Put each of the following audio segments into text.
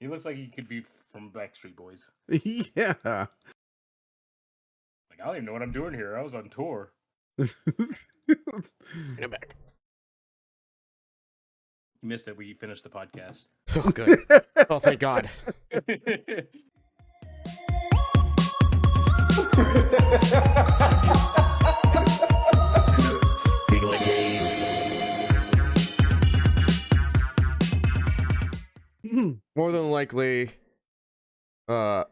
He looks like he could be from Backstreet Boys. Yeah. Like, I don't even know what I'm doing here. I was on tour. Get back. You missed it. We finished the podcast. Oh, good. Oh, thank God. More than likely, I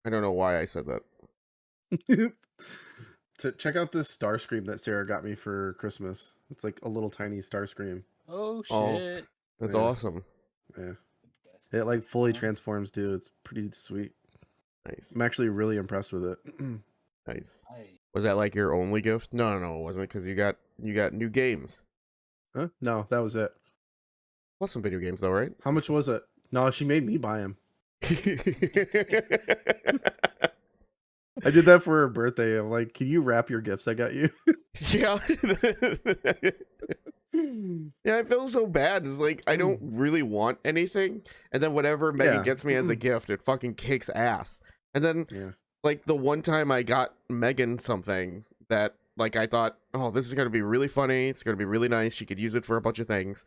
don't know why I said that. To check out this Starscream that Sarah got me for Christmas. It's like a little tiny Starscream. Oh shit! Oh, that's Yeah. awesome. Yeah. It like fully transforms too. It's pretty sweet. Nice. I'm actually really impressed with it. Nice. Was that like your only gift? No, it wasn't, because you got new games. Huh? No, that was it. Plus some video games though, right? How much was it? No, she made me buy them. I did that for her birthday. I'm like, can you wrap your gifts I got you? Yeah. Yeah, I feel so bad. It's like, I don't really want anything. And then whatever Megan gets me as a gift, it fucking kicks ass. And then, like, the one time I got Megan something that, like, I thought, oh, this is going to be really funny. It's going to be really nice. She could use it for a bunch of things.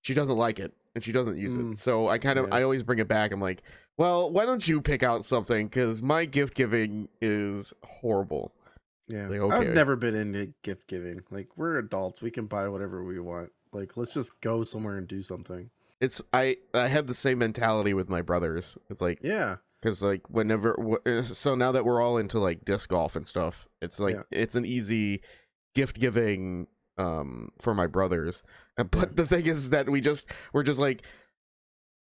She doesn't like it, and she doesn't use it. So I I always bring it back. I'm like, well, why don't you pick out something? Because my gift giving is horrible. Yeah, like, okay. I've never been into gift giving. Like, we're adults, we can buy whatever we want. Like, let's just go somewhere and do something. It's I have the same mentality with my brothers. It's like, because like so now that we're all into like disc golf and stuff, it's like it's an easy gift giving for my brothers. But the thing is that we're just like,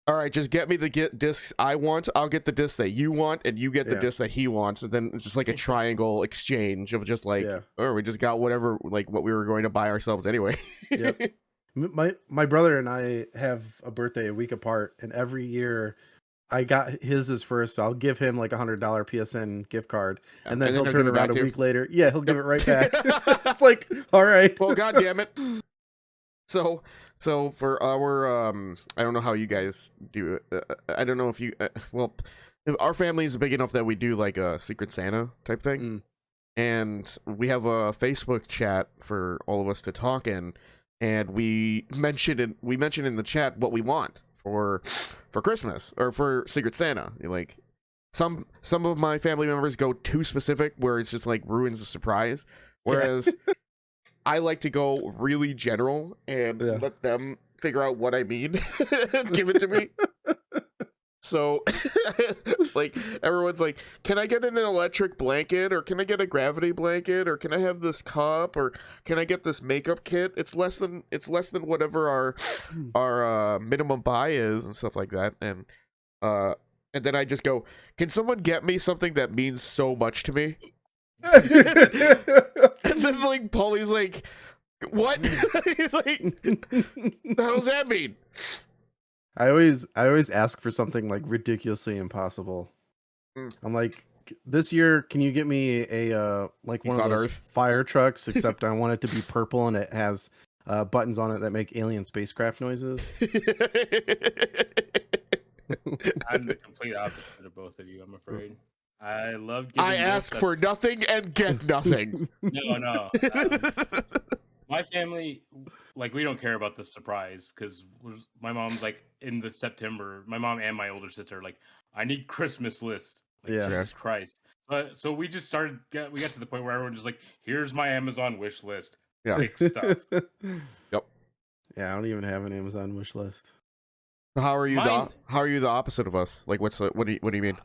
all right, just get me the discs I want. I'll get the disc that you want, and you get the disc that he wants. And then it's just like a triangle exchange of just like, oh, we just got whatever, like what we were going to buy ourselves anyway. Yep. My brother and I have a birthday a week apart, and every year I got his is first. So I'll give him like $100 PSN gift card, and then he'll turn around a week later. Yeah, he'll give it right back. It's like, all right. Well, God damn it. So for our I don't know how you guys do it. I don't know if you if our family is big enough that we do like a Secret Santa type thing, and we have a Facebook chat for all of us to talk in, and we mentioned in the chat what we want for Christmas or for Secret Santa. Like some of my family members go too specific where it's just like ruins the surprise, whereas I like to go really general and let them figure out what I mean and give it to me. So, like, everyone's like, can I get an electric blanket, or can I get a gravity blanket, or can I have this cup, or can I get this makeup kit? It's less than whatever our minimum buy is and stuff like that. And then I just go, can someone get me something that means so much to me? And then like Paulie's like, what? He's like, the hell does that mean? I always ask for something like ridiculously impossible. I'm like, this year, can you get me a like one of those fire trucks? Except I want it to be purple and it has buttons on it that make alien spacecraft noises. I'm the complete opposite of both of you, I'm afraid. I love giving I ask for nothing and get nothing. No. My family, like, we don't care about the surprise because my mom's like in the September. My mom and my older sister are like, I need Christmas list. Like, Jesus Christ. So we just we got to the point where everyone just like, here's my Amazon wish list. Pick stuff. Yep. Yeah, I don't even have an Amazon wish list. How are you the opposite of us? Like, what do you mean?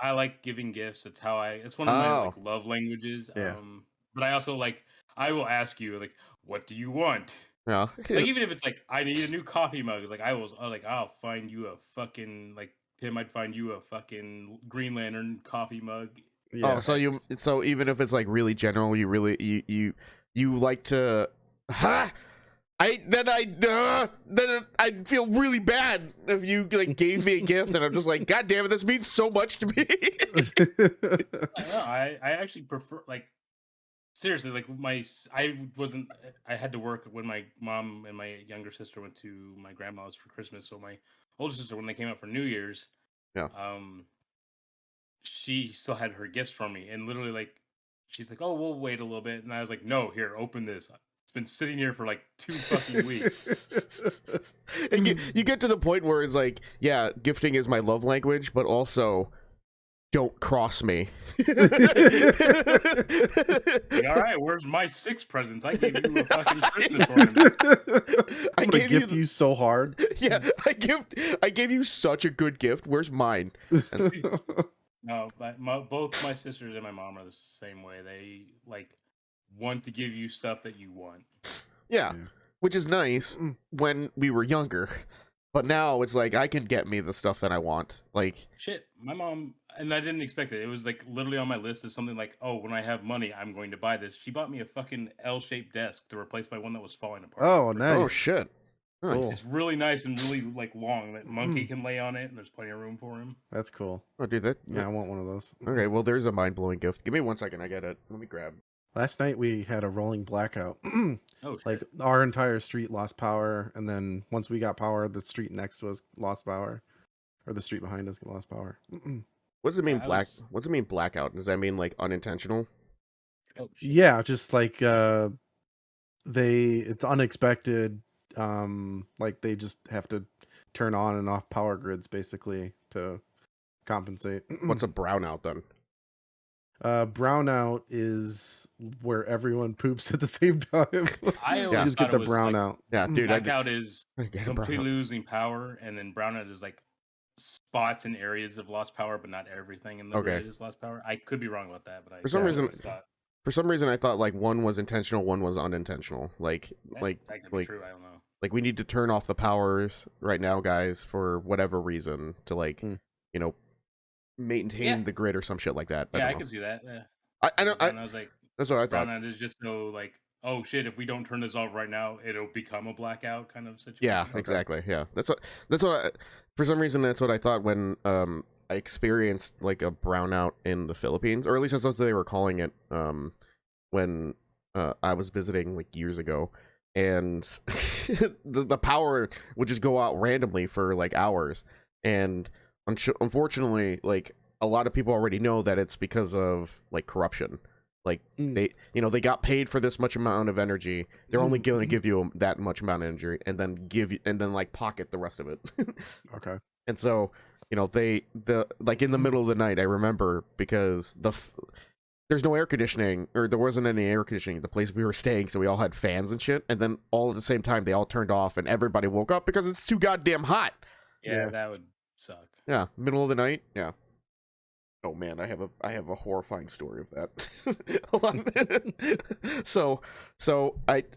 I like giving gifts. It's one of my like love languages. But I also I will ask you like, what do you want? Yeah. Like, even if it's like I need a new coffee mug, like I'll find you a fucking like Tim. I'd find you a fucking Green Lantern coffee mug. Yeah. Oh, so even if it's like really general, you really you like to then I'd feel really bad if you like gave me a gift and I'm just like, God damn it, this means so much to me. I actually prefer, like, seriously, like I had to work when my mom and my younger sister went to my grandma's for Christmas, so my older sister, when they came out for New Year's, Yeah. She still had her gifts for me, and literally, like, she's like, "Oh, we'll wait a little bit," and I was like, "No, here, open this. It's been sitting here for like 2 fucking weeks." And you get to the point where it's like, yeah, gifting is my love language, but also don't cross me. Like, all right, where's my 6 presents? I gave you a fucking Christmas ornament. I'm gonna gift you so hard. Yeah, I gave you such a good gift. Where's mine? No, but both my sisters and my mom are the same way. They like want to give you stuff that you want. Yeah, which is nice when we were younger, but now it's like I can get me the stuff that I want. Like shit, my mom, and I didn't expect it. It was like literally on my list as something like, oh, when I have money, I'm going to buy this. She bought me a fucking L-shaped desk to replace my one that was falling apart. Oh, nice. Oh shit. Nice. Cool. It's really nice and really like long. That monkey can lay on it, and there's plenty of room for him. That's cool. Oh, dude, that Yeah, I want one of those. Okay, well, there's a mind-blowing gift. Give me 1 second. I get it. Let me grab. Last night we had a rolling blackout. Oh, shit. Like our entire street lost power, and then once we got power, the street next to us lost power, or the street behind us lost power. What does it mean What's it mean blackout? Does that mean like unintentional? Oh, shit. Yeah, just like it's unexpected. Like they just have to turn on and off power grids basically to compensate. What's a brownout then? Brownout is where everyone poops at the same time. I You always just thought get the it was, like, brownout. Yeah, dude. blackout is I get a completely brownout. losing power, and then brownout is like spots and areas of lost power, but not everything in the Okay. grid is lost power. I could be wrong about that, but For some reason- always thought For some reason, I thought like one was intentional, one was unintentional. Like that could be true. I don't know. like we need to turn off the powers right now, guys, for whatever reason to like you know maintain the grid or some shit like that. Yeah, I don't can see that. Yeah. know. I don't. And I was like, That's what I thought. brownout is just so like, oh shit, if we don't turn this off right now, it'll become a blackout kind of situation. Yeah, exactly. Yeah, that's what. For some reason, that's what I thought when I experienced like a brownout in the Philippines, or at least that's what they were calling it when I was visiting like years ago, and the power would just go out randomly for like hours, and unfortunately, like a lot of people already know that it's because of like corruption. Like they got paid for this much amount of energy. They're only going to give you that much amount of energy, and then like pocket the rest of it. Okay. And so they like in the middle of the night, I remember, because there's no air conditioning, or there wasn't any air conditioning at the place we were staying, so we all had fans and shit. And then all at the same time, they all turned off, and everybody woke up because it's too goddamn hot. Yeah, that would suck. Yeah, middle of the night. Yeah. Oh man, I have a horrifying story of that. Hold on. So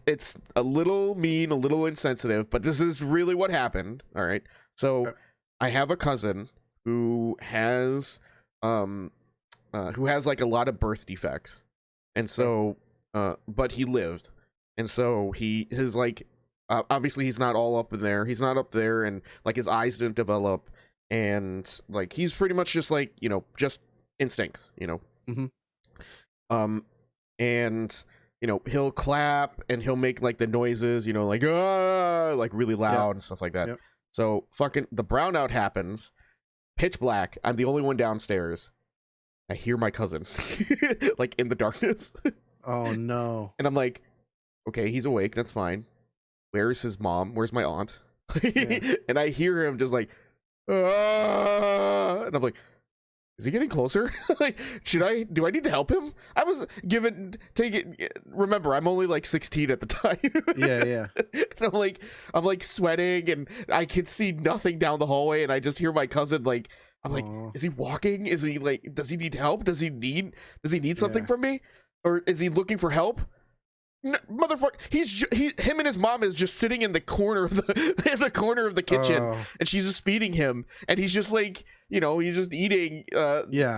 it's a little mean, a little insensitive, but this is really what happened. All right. So Okay. I have a cousin who has like a lot of birth defects, and so but he lived, and so his like obviously he's not all up in there. He's not up there, and like his eyes didn't develop. And like he's pretty much just like just instincts, and he'll clap and he'll make like the noises, like like really loud and stuff like that. Yep. So fucking the brownout happens, pitch black. I'm the only one downstairs. I hear my cousin like in the darkness. Oh no. And I'm like, okay, he's awake, that's fine. Where's his mom? Where's my aunt? And I hear him just like, and I'm like, is he getting closer? Like, do I need to help him? I was remember, I'm only like 16 at the time. Yeah. And I'm like sweating, and I can see nothing down the hallway, and I just hear my cousin like, I'm like, is he walking? Is he like, does he need help? Does he need something from me? Or is he looking for help? No, motherfucker, him and his mom is just sitting in the corner of the kitchen, and she's just feeding him, and he's just like, he's just eating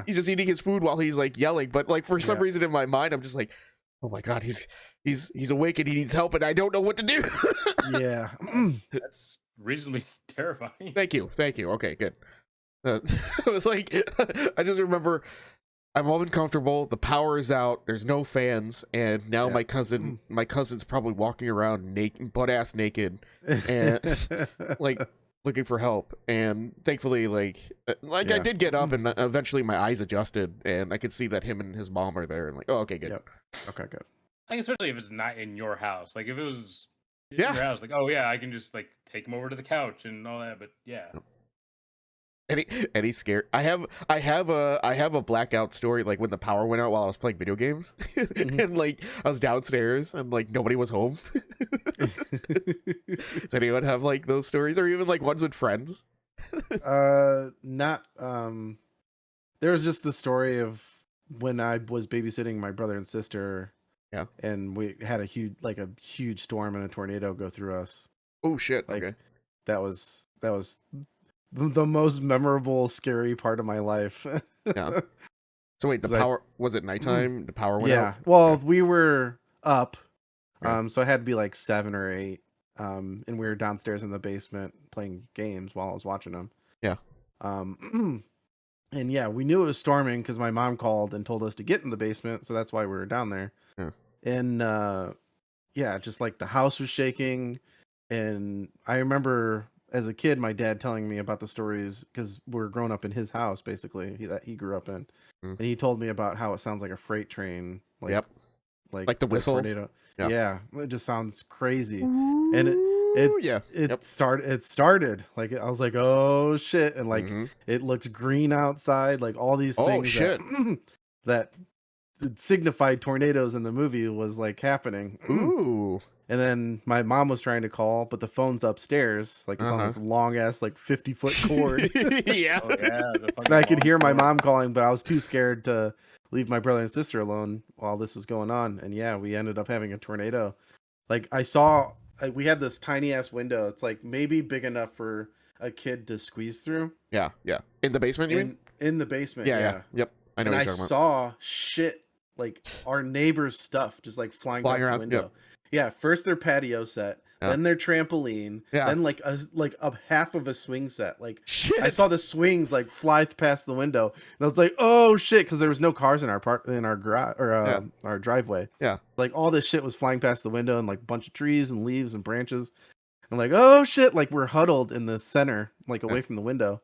he's just eating his food while he's like yelling. But like for some reason in my mind, I'm just like, oh my god, he's awake and he needs help, and I don't know what to do. Yeah. That's reasonably terrifying. Thank you. Okay, good. It was like, I just remember, I'm all uncomfortable. The power is out. There's no fans, and now my cousin's probably walking around naked, butt ass naked, and like looking for help, and thankfully, like I did get up, and eventually my eyes adjusted, and I could see that him and his mom are there, and like, oh, okay, good. Yep. Okay, good. Like, especially if it's not in your house. Like, if it was in Yeah. your house, like, oh yeah, I can just like take him over to the couch and all that. But yeah. Any scared? I have a blackout story, like when the power went out while I was playing video games, and like I was downstairs and like nobody was home. Does anyone have like those stories, or even like ones with friends? Not there was just the story of when I was babysitting my brother and sister. Yeah. And we had a huge storm and a tornado go through us. Oh shit. Like, okay. That was the most memorable, scary part of my life. Yeah. So wait, the power was it nighttime? The power went out? Yeah. Well, we were up. Yeah. So I had to be like 7 or 8. And we were downstairs in the basement playing games while I was watching them. Yeah. And yeah, we knew it was storming because my mom called and told us to get in the basement, so that's why we were down there. Yeah. And yeah, just like the house was shaking, and I remember as a kid my dad telling me about the stories because we're growing up in his house basically that he grew up in, and he told me about how it sounds like a freight train, like yep, like the whistle. Tornado. Yeah, it just sounds crazy. Ooh, And it started like I was like, oh shit, and like it looks green outside, like all these things that signified tornadoes in the movie was like happening. Ooh. And then my mom was trying to call, but the phone's upstairs, like it's on this long ass like 50-foot cord. Yeah. Oh, yeah. And I could hear my mom calling, but I was too scared to leave my brother and sister alone while this was going on. And yeah, we ended up having a tornado. Like we had this tiny ass window. It's like maybe big enough for a kid to squeeze through. Yeah. In the basement, you mean? In the basement. Yeah. Yep. I know. And I saw shit like our neighbor's stuff just like flying past the window. Yep. Yeah, first their patio set, then their trampoline, then like a half of a swing set. Like shit. I saw the swings like fly past the window, and I was like, "Oh shit!" Because there was no cars in our garage or our driveway. Yeah, like all this shit was flying past the window, and like a bunch of trees and leaves and branches. I'm like, "Oh shit!" Like we're huddled in the center, like away from the window.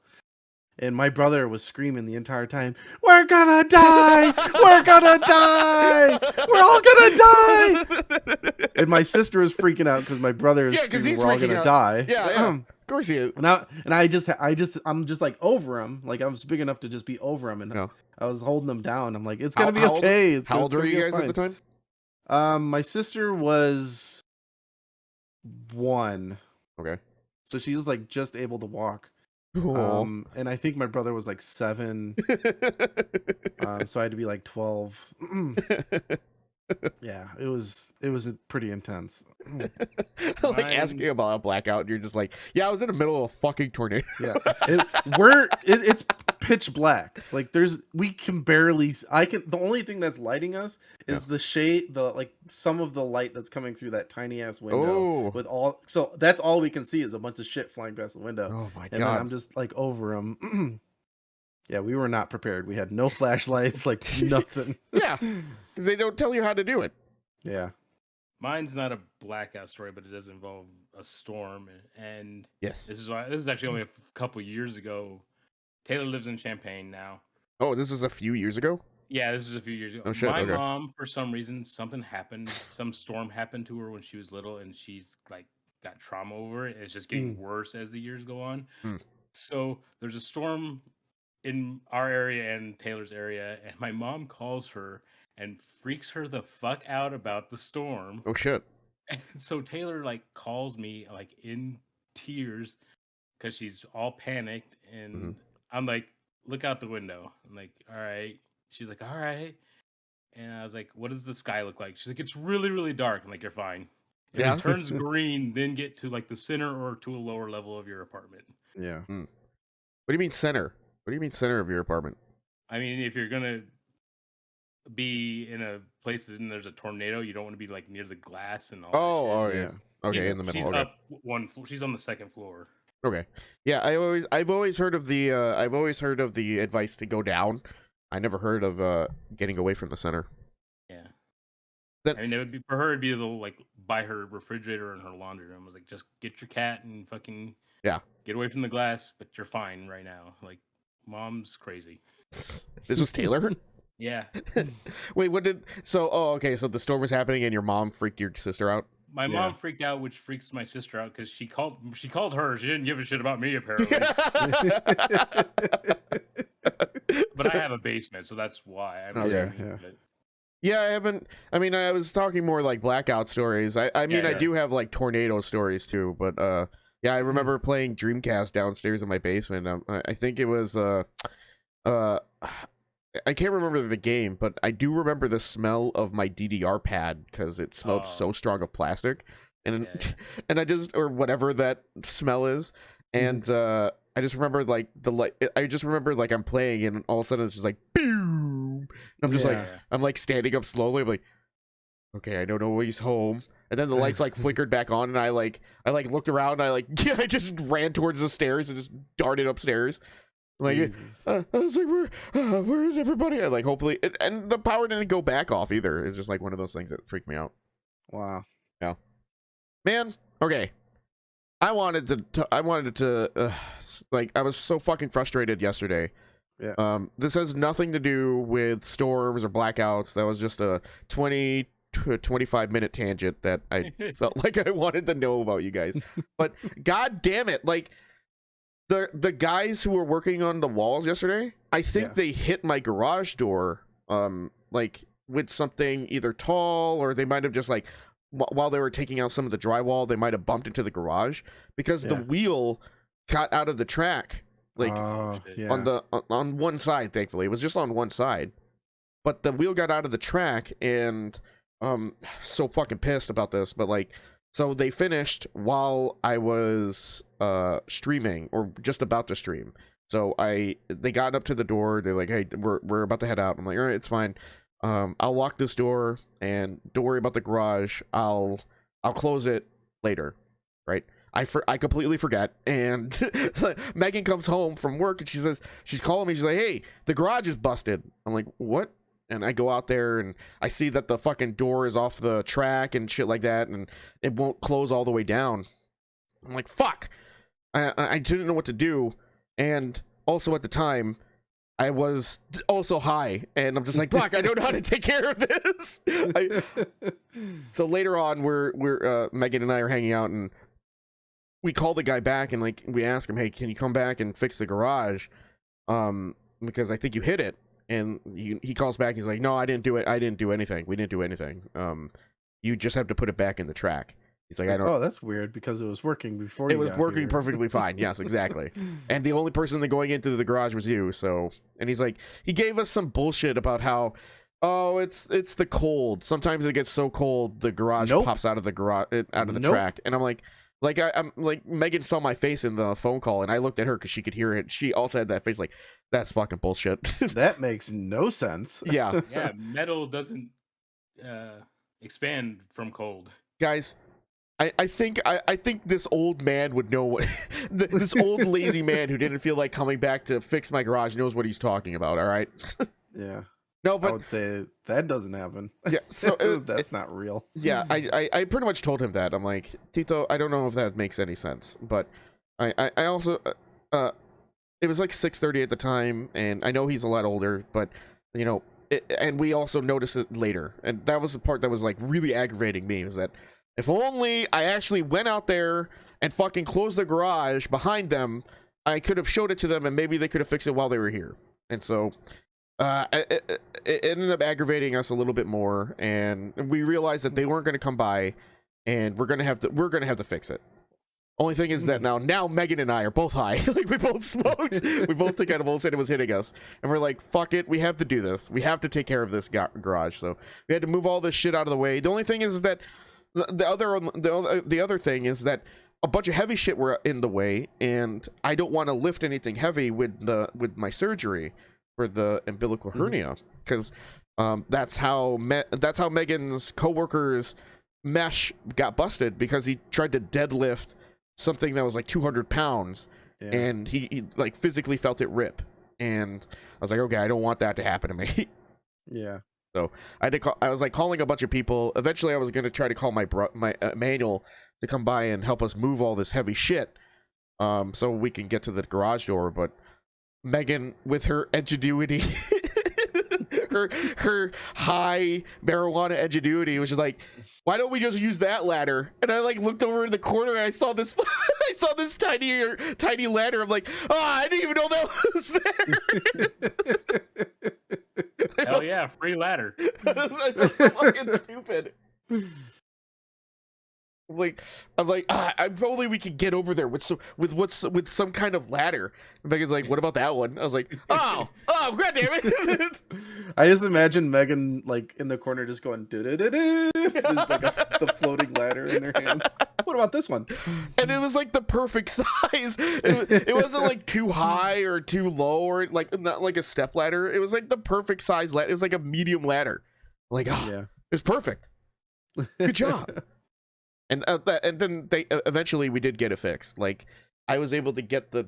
And my brother was screaming the entire time, "We're gonna die! We're gonna die! We're all gonna die!" And my sister was freaking out because my brother is screaming, "We're all gonna die!" Yeah, of course he is. And I'm just like over him, like I was big enough to just be over him, and I was holding him down. I'm like, "It's gonna be okay." How old were you guys at the time? My sister was 1. Okay, so she was like just able to walk. And I think my brother was like 7. So I had to be like 12. Yeah, it was pretty intense. Like asking about a blackout, and you're just like, yeah, I was in the middle of a fucking tornado. Yeah, it's pitch black. Like we can barely. The only thing that's lighting us is the shade, like some of the light that's coming through that tiny ass window. So that's all we can see is a bunch of shit flying past the window. Oh my god! And then I'm just like over them. Yeah, we were not prepared. We had no flashlights, like nothing. Yeah, because they don't tell you how to do it. Yeah. Mine's not a blackout story, but it does involve a storm. And yes, this is actually only a couple years ago. Taylor lives in Champaign now. Oh, this is a few years ago? Yeah, this is a few years ago. Oh, shit, My mom, for some reason, something happened. Some storm happened to her when she was little, and she's like got trauma over it. It's just getting worse as the years go on. So there's a storm in our area and Taylor's area, and my mom calls her and freaks her the fuck out about the storm. Oh shit. And so Taylor like calls me like in tears because she's all panicked, and I'm like, look out the window. I'm like, all right. She's like, all right. And I was like, what does the sky look like? She's like, it's really, really dark. I'm like, you're fine. If it turns green, then get to like the center or to a lower level of your apartment. Yeah. What do you mean center? What do you mean center of your apartment? I mean, if you're gonna be in a place that there's a tornado, you don't want to be like near the glass and all. Oh yeah. Okay, in the middle. She's okay. up one. She's on the second floor. Okay. Yeah, I've always heard of the advice to go down. I never heard of getting away from the center. Yeah. I mean, it would be for her. It'd be like by her refrigerator and her laundry room. I was like, just get your cat and fucking Yeah. Get away from the glass, but you're fine right now. Like, mom's crazy. This was Taylor? Yeah. Wait, what did... So, okay, so the storm was happening and your mom freaked your sister out? My mom freaked out, which freaks my sister out because she called her. She didn't give a shit about me, apparently. But I have a basement, so that's why. Yeah, I haven't... I mean, I was talking more like blackout stories. I do have like tornado stories too, but yeah, I remember playing Dreamcast downstairs in my basement. I think it was I can't remember the game, but I do remember the smell of my DDR pad because it smelled so strong of plastic, and and I just, or whatever that smell is, and I just remember like the light. I just remember like I'm playing, and all of a sudden it's just like boom. I'm just like, I'm like standing up slowly. I'm like, okay, I don't know he's home. And then the lights like flickered back on, and I looked around, and I just ran towards the stairs and just darted upstairs. Like, I was like, where is everybody? I like, hopefully, and the power didn't go back off either. It's just like one of those things that freaked me out. Wow. Yeah. Man. Okay. I wanted to like, I was so fucking frustrated yesterday. Yeah. This has nothing to do with storms or blackouts. That was just a 20 to a 25-minute tangent that I felt like I wanted to know about you guys. But god damn it, like, the guys who were working on the walls yesterday, I think they hit my garage door like with something either tall, or they might have just like while they were taking out some of the drywall, they might have bumped into the garage because the wheel got out of the track, like on one side. Thankfully it was just on one side, but the wheel got out of the track, and so fucking pissed about this. But like, so they finished while I was streaming, or just about to stream. So they got up to the door. They're like, hey, we're about to head out. I'm like, all right, it's fine. I'll lock this door, and don't worry about the garage. I'll close it later, right? I completely forget, and Megan comes home from work, and she says, she's calling me. She's like, hey, the garage is busted. I'm like, what? And I go out there, and I see that the fucking door is off the track and shit like that, and it won't close all the way down. I'm like, fuck. I didn't know what to do, and also at the time, I was also high, and I'm just like, fuck, I don't know how to take care of this. So later on, we're Megan and I are hanging out, and we call the guy back, and like, we ask him, hey, can you come back and fix the garage? Because I think you hit it. And he calls back. He's like, no, I didn't do it. I didn't do anything. We didn't do anything. You just have to put it back in the track. He's like, I don't. Oh, that's weird, because it was working before. It was working perfectly fine. Yes, exactly. And the only person that going into the garage was you. So, and he's like, he gave us some bullshit about how, oh, it's the cold. Sometimes it gets so cold the garage pops out of the track. And I'm like I'm like, Megan saw my face in the phone call, and I looked at her because she could hear it. She also had that face like, that's fucking bullshit. That makes no sense. Yeah. Yeah, metal doesn't expand from cold. Guys, I think this old man would know what this old lazy man who didn't feel like coming back to fix my garage knows what he's talking about, all right? Yeah. No, but I would say that doesn't happen. Yeah, so that's not real. Yeah, I pretty much told him that. I'm like, Tito, I don't know if that makes any sense, but I also it was like 6:30 at the time, and I know he's a lot older, but you know, and we also noticed it later, and that was the part that was like really aggravating me, was that if only I actually went out there and fucking closed the garage behind them, I could have showed it to them, and maybe they could have fixed it while they were here. And so it ended up aggravating us a little bit more, and we realized that they weren't going to come by, and we're gonna have to fix it. Only thing is that now Megan and I are both high. Like, we both smoked. We both took edibles, and it was hitting us, and we're like, fuck it, we have to do this. We have to take care of this garage. So we had to move all this shit out of the way. The only thing is that the other thing is that a bunch of heavy shit were in the way, and I don't want to lift anything heavy with my surgery for the umbilical hernia, because that's how Megan's coworker's mesh got busted, because he tried to deadlift something that was like 200 pounds, and he like physically felt it rip, and I was like, okay, I don't want that to happen to me. Yeah. So I was like calling a bunch of people. Eventually I was going to try to call my Manuel to come by and help us move all this heavy shit, so we can get to the garage door. But Megan, with her ingenuity, her high marijuana ingenuity, was just like, why don't we just use that ladder? And I like looked over in the corner and I saw this I saw this tiny ladder. I'm like, oh, I didn't even know that was there. Hell yeah, free ladder. I felt so fucking stupid. I'm like, if only we could get over there with some kind of ladder. And Megan's like, what about that one? I was like, oh, god damn it. I just imagine Megan like in the corner just going do-do-do-do. There's like the floating ladder in her hands. What about this one? And it was like the perfect size. It wasn't like too high or too low or like not like a step ladder. It was like the perfect size ladder. It was like a medium ladder. Like, yeah, it was perfect. Good job. And then they eventually we did get it fixed. Like I was able to get the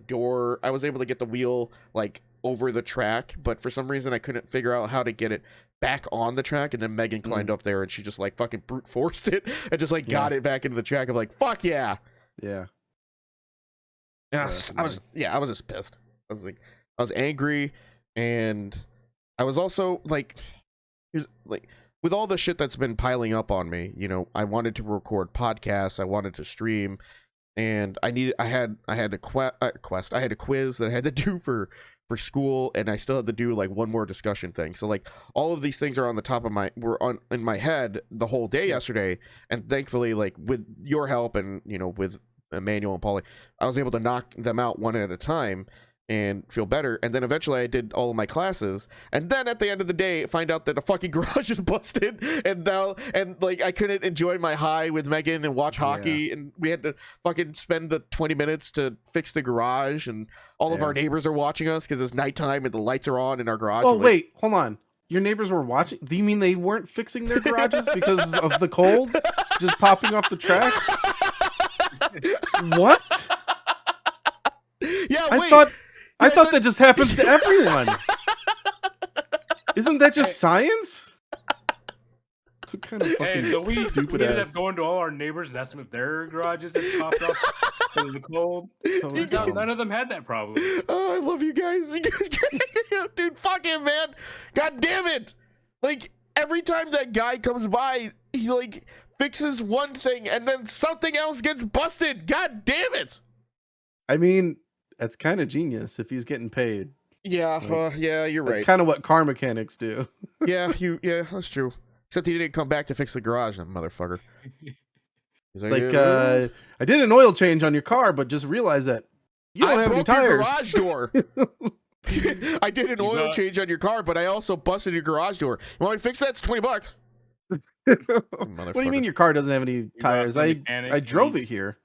wheel like over the track, but for some reason I couldn't figure out how to get it back on the track. And then Megan climbed up there and she just like fucking brute forced it and just like got it back into the track. I'm like, fuck yeah. Yeah. And I was just pissed. I was angry, and I was also like, with all the shit that's been piling up on me, you know, I wanted to record podcasts, I wanted to stream, and I had a quiz that I had to do for school, and I still had to do like one more discussion thing. So like all of these things are on the top of in my head the whole day yesterday, and thankfully like with your help and you know with Emmanuel and Paulie, I was able to knock them out one at a time and feel better. And then eventually I did all of my classes, and then at the end of the day find out that the fucking garage is busted, and like I couldn't enjoy my high with Megan and watch hockey, and we had to fucking spend the 20 minutes to fix the garage, and all of our neighbors are watching us because it's nighttime and the lights are on in our garage. Oh wait, hold on, your neighbors were watching? Do you mean they weren't fixing their garages because of the cold just popping off the track? What? Yeah, I thought that just happens to everyone. Isn't that just science? What kind of fucking so we stupid ended up going to all our neighbors and asking if their garages had popped off because of the cold. None of them had that problem. Oh, I love you guys. Dude, fuck him, man. God damn it. Like, every time that guy comes by, he, like, fixes one thing and then something else gets busted. God damn it. I mean, that's kind of genius if he's getting paid. Yeah, like, yeah, you're right. That's kind of what car mechanics do. yeah, that's true. Except he didn't come back to fix the garage, that motherfucker. He's like, I did an oil change on your car, but just realized that you don't have any tires. Your garage door. I did an oil change on your car, but I also busted your garage door. You want me to fix that? It's $20. What do you mean your car doesn't have any tires? I drove it here.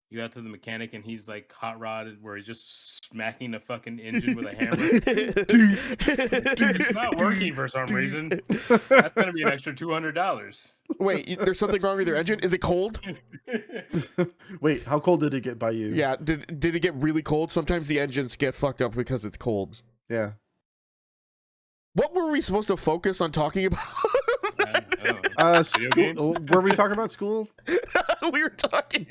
You got to the mechanic and he's like hot rodded where he's just smacking the fucking engine with a hammer. It's not working for some reason. That's gonna be an extra $200. Wait, there's something wrong with your engine? Is it cold? Wait, how cold did it get by you? Yeah, did it get really cold? Sometimes the engines get fucked up because it's cold. Yeah. What were we supposed to focus on talking about? School. Were we talking about school? we were talking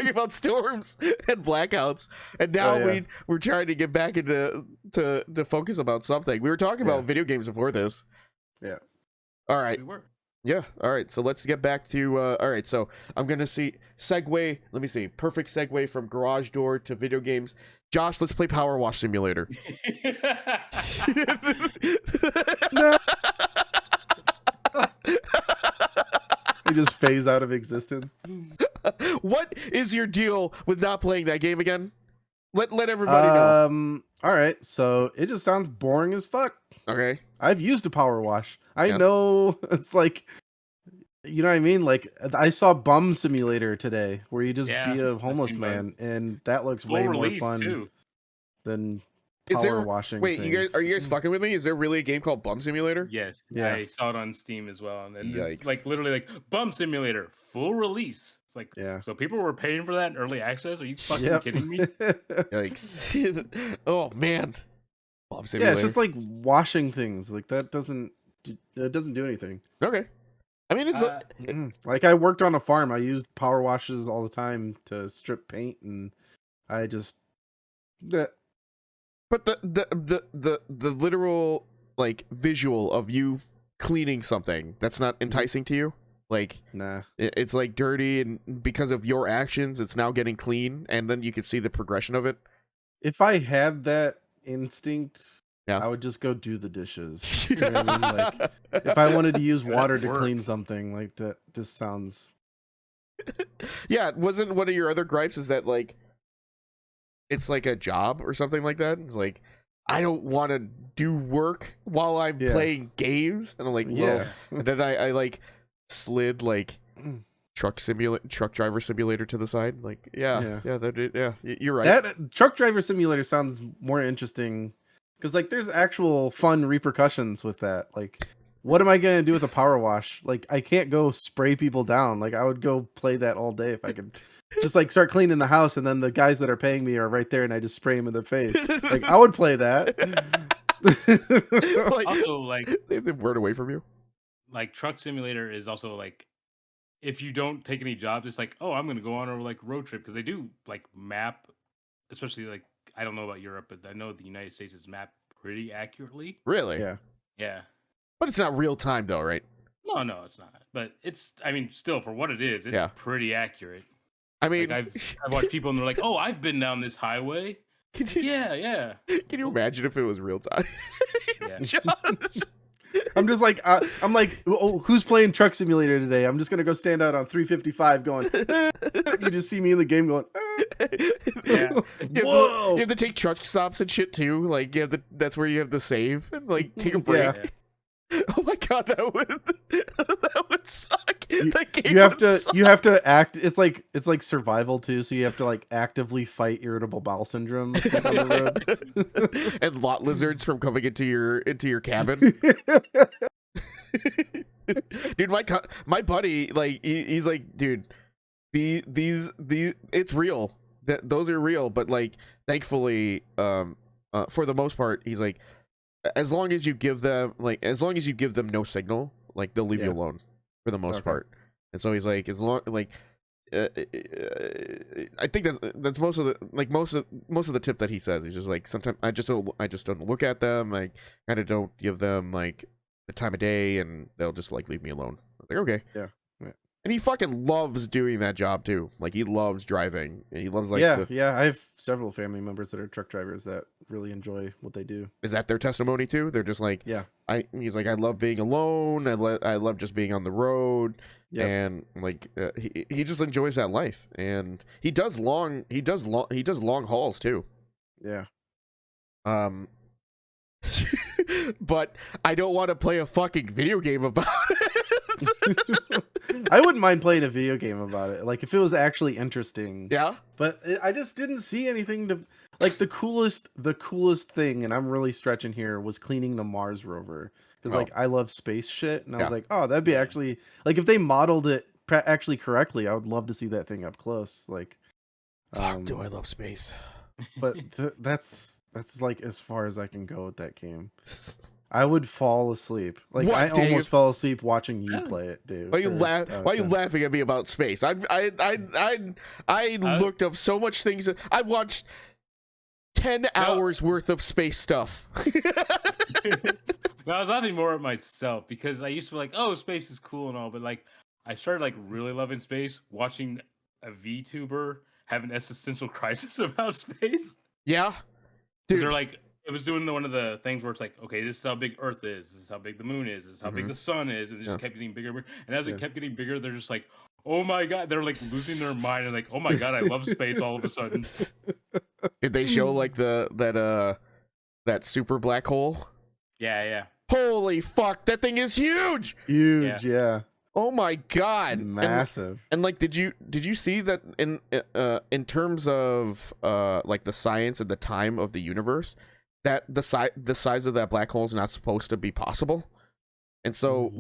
about storms and blackouts, and now we're trying to get back into to focus about something. We were talking about video games before this. Yeah. All right. We were. Yeah. All right. So let's get back to. All right. So I'm gonna segue. Let me see. Perfect segue from garage door to video games. Josh, let's play Power Wash Simulator. No. They just phase out of existence. What is your deal with not playing that game again? Let everybody know. All right, so it just sounds boring as fuck. Okay. I've used a power wash. I know it's like, you know what I mean? Like I saw Bum Simulator today, where you just be a homeless man, and that looks way more fun than power washing. Wait, are you guys fucking with me? Is there really a game called Bum Simulator? Yes. Yeah. I saw it on Steam as well, and Yikes. like literally like Bum Simulator full release. It's like, yeah. So people were paying for that in early access? Are you fucking kidding me? Yikes. Oh man. Bum Simulator. Yeah, it's just like washing things. Like that doesn't do anything. Okay. I mean, it's like I worked on a farm. I used power washes all the time to strip paint, and I just that. But the literal like visual of you cleaning something that's not enticing to you. Like, Nah. it's like dirty, and because of your actions, it's now getting clean, and then you can see the progression of it. If I had that instinct, Yeah. I would just go do the dishes. You know what I mean? Like, if I wanted to use water to clean something, like that just sounds. Yeah, wasn't one of your other gripes is that like it's like a job or something like that? It's like I don't want to do work while I'm playing games, and I'm like, well, and then I like slid like truck driver simulator to the side. Like, you're right. That truck driver simulator sounds more interesting because like there's actual fun repercussions with that. Like, what am I gonna do with a power wash? Like, I can't go spray people down. Like, I would go play that all day if I could. Just like start cleaning the house, and then the guys that are paying me are right there, and I just spray them in the face. Like, I would play that. Like, also, like they word away from you. Like, truck simulator is also like, if you don't take any jobs, it's like, oh, I'm gonna go on a like road trip, because they do like map, especially like, I don't know about Europe, but I know the United States is mapped pretty accurately. Really? Yeah. But it's not real time though, right? No, it's not. But it's, I mean, still for what it is, it's pretty accurate. I mean, like, I've watched people and they're like, "Oh, I've been down this highway." Yeah. Can you imagine if it was real time? Yeah. I'm just like, I'm like, oh, who's playing Truck Simulator today? I'm just gonna go stand out on 355, going. You just see me in the game going. You have to take truck stops and shit too. Like, that's where you have to save and like take a break. Yeah. Oh my god, that would suck. You have to act. It's like survival too. So you have to like actively fight irritable bowel syndrome on the road. And lot lizards from coming into your cabin. Dude, my buddy, like he's like, dude, these it's real. Those are real, but like thankfully, for the most part, he's like, as long as you give them no signal, like they'll leave you alone for the most part. And so he's like, as long like I think that's most of the tip that he says. He's just like, sometimes I just don't look at them. I kind of don't give them like the time of day, and they'll just like leave me alone. I'm like, okay. Yeah. And he fucking loves doing that job too. Like, he loves driving. He loves like I have several family members that are truck drivers that really enjoy what they do. Is that their testimony too? They're just like, he's like, I love being alone. I love just being on the road. Yep. And like he just enjoys that life, and he does long hauls too. Yeah. But I don't want to play a fucking video game about it. I wouldn't mind playing a video game about it, like if it was actually interesting. Yeah. But I just didn't see anything to like the coolest thing, and I'm really stretching here, was cleaning the Mars rover. Because like I love space shit, and I was like, oh, that'd be actually like if they modeled it actually correctly, I would love to see that thing up close. Like, fuck, do I love space? But that's like as far as I can go with that game. I would fall asleep. Like, what, I Dave? Almost fell asleep watching you play it, dude. Why are you laughing at me about space? I looked up so much things. I watched 10 hours worth of space stuff. No, I was laughing more at myself, because I used to be like, oh, space is cool and all, but like I started like really loving space watching a VTuber have an existential crisis about space. Yeah. Dude. They're like, it was doing one of the things where it's like, okay, this is how big Earth is, this is how big the moon is, this is how big the sun is, and it just kept getting bigger and bigger. And as it kept getting bigger, they're just like, oh my god, they're like losing their mind and like, oh my god, I love space all of a sudden. Did they show like that super black hole? Yeah. Holy fuck, that thing is huge! Huge, yeah. Oh my god, massive. And like, did you see that in terms of like the science and the time of the universe, that the size of that black hole is not supposed to be possible? And so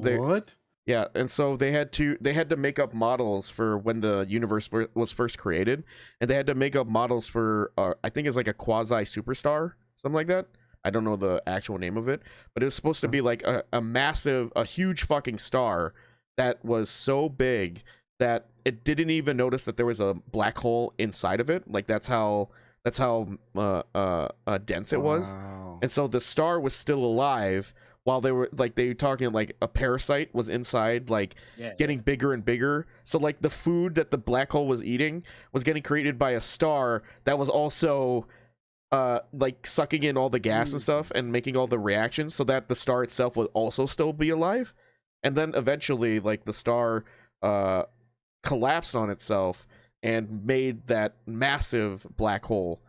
and so they had to make up models for when the universe was first created, and they had to make up models for I think it's like a quasi superstar, something like that. I don't know the actual name of it, but it was supposed to be like a huge fucking star that was so big that it didn't even notice that there was a black hole inside of it. Like that's how dense it was. Wow. And so the star was still alive while they were talking like a parasite was inside, like getting bigger and bigger. So like the food that the black hole was eating was getting created by a star that was also like sucking in all the gas and stuff and making all the reactions so that the star itself would also still be alive. And then eventually like the star collapsed on itself and made that massive black hole.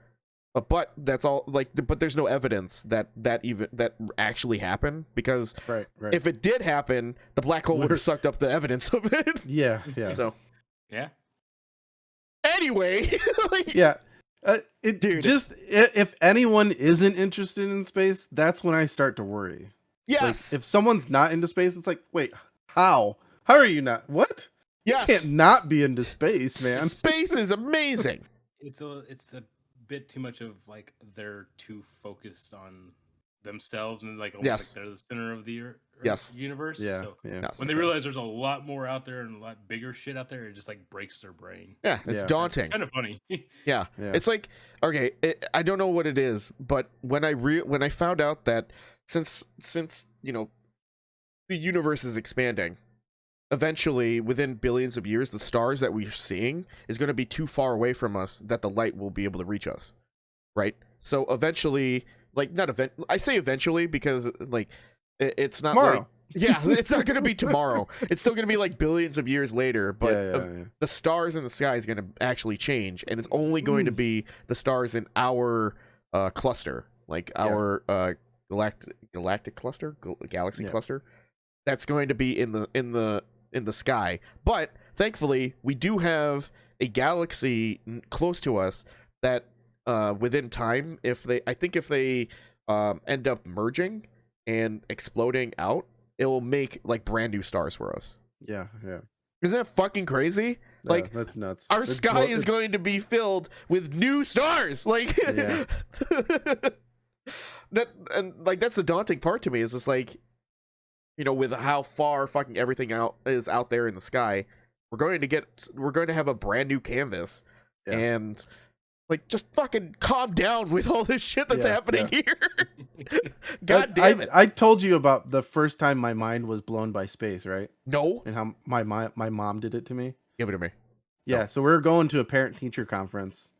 But that's all like, but there's no evidence that actually happened, because right. if it did happen, the black hole would have sucked up the evidence of it. Yeah. So yeah. Anyway, like, yeah. Dude, if anyone isn't interested in space, that's when I start to worry. Yes. Like, if someone's not into space, it's like, wait, how are you not? What? Yes. You can't not be into space, man. Space is amazing. It's a bit too much of like they're too focused on themselves and like almost like they're the center of the Earth universe. Yeah. So Yes. when they realize there's a lot more out there and a lot bigger shit out there, it just like breaks their brain. Yeah, it's daunting. It's kind of funny. Yeah. It's like, okay, I don't know what it is, but when I found out that since you know the universe is expanding, eventually within billions of years the stars that we're seeing is going to be too far away from us that the light will be able to reach us, right? So eventually, like I say eventually because like it's not tomorrow. like it's not going to be tomorrow. It's still going to be like billions of years later, but the stars in the sky is going to actually change, and it's only going to be the stars in our cluster, like our galactic cluster, galaxy cluster. That's going to be in the sky. But thankfully, we do have a galaxy close to us that within time, if they end up merging and exploding out, it will make like brand new stars for us. Yeah. Isn't that fucking crazy? Like, that's nuts. Our sky is going to be filled with new stars. Like that's the daunting part to me. Is just like, you know, with how far fucking everything is out there in the sky, we're going to have a brand new canvas, and like just fucking calm down with all this shit that's happening here. God damn it! I told you about the first time my mind was blown by space, right? No. And how my mom did it to me. Give it to me. Yeah. No. So we were going to a parent-teacher conference,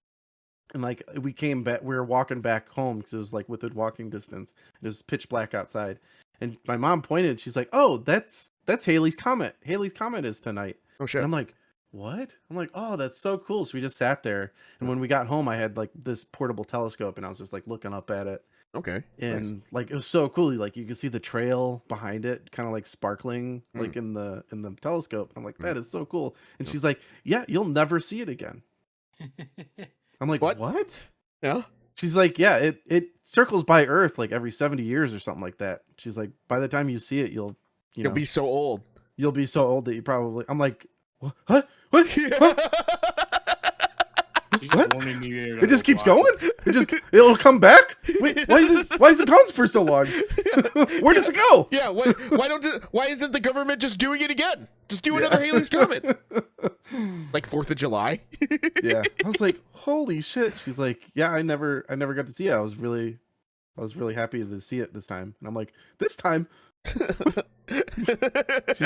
and like we came back, we were walking back home because it was like within walking distance. It was pitch black outside. And my mom pointed, she's like, "Oh, that's Halley's Comet. Halley's Comet is tonight." Oh shit. And I'm like, "What?" I'm like, "Oh, that's so cool." So we just sat there, and when we got home, I had like this portable telescope, and I was just like looking up at it. Okay. And like it was so cool. Like you could see the trail behind it, kind of like sparkling, like in the telescope. I'm like, "That is so cool." And she's like, "Yeah, you'll never see it again." I'm like, "What?" Yeah. She's like, "Yeah, it circles by Earth like every 70 years or something like that." She's like, "By the time you see it, you'll be so old. You'll be so old that you probably." I'm like, "What? What? What?" It just keeps going. It'll come back. Wait, why is it gone for so long? Where does it go? Yeah, why isn't the government just doing it again? Just do another Halley's Comet. Like 4th of July. Yeah. I was like, holy shit. She's like, "Yeah, I never got to see it. I was really happy to see it this time." And I'm like, "This time?" She's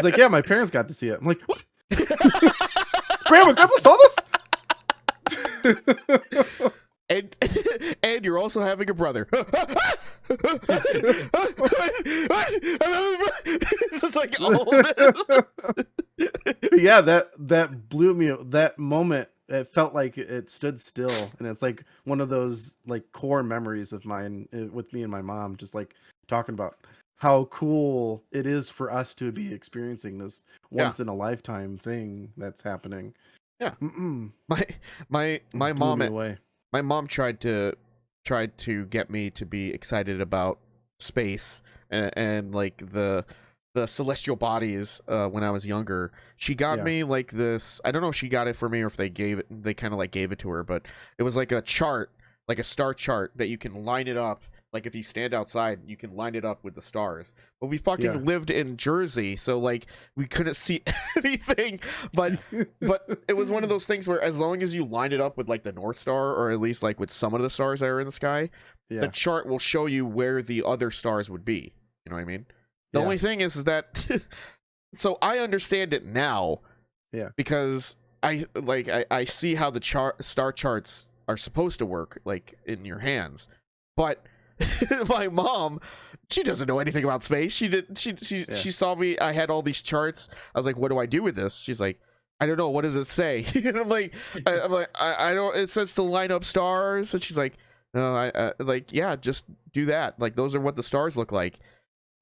like, "Yeah, my parents got to see it." I'm like, "What?" Grandpa saw this? and you're also having a brother. It's just like all of it. Yeah, that blew me. That moment, it felt like it stood still, and it's like one of those like core memories of mine with me and my mom, just like talking about how cool it is for us to be experiencing this once in a lifetime thing that's happening. Yeah. Mm-mm. My mom away. My mom tried to get me to be excited about space and like the celestial bodies when I was younger. She got me like this. I don't know if she got it for me or if they kind of like gave it to her, but it was like a chart, like a star chart that you can line it up Like if you stand outside, you can line it up with the stars. But we fucking Yeah. lived in Jersey, so like we couldn't see anything. But it was one of those things where as long as you line it up with like the North Star, or at least like with some of the stars that are in the sky, Yeah. the chart will show you where the other stars would be. You know what I mean? The Yeah. only thing is that so I understand it now. Yeah. Because I see how the star charts are supposed to work, like in your hands. But my mom, she doesn't know anything about space. She saw me. I had all these charts. I was like, "What do I do with this?" She's like, "I don't know. What does it say?" And I'm like, I don't. It says to line up stars. And she's like, "No, I like yeah, just do that. Like those are what the stars look like."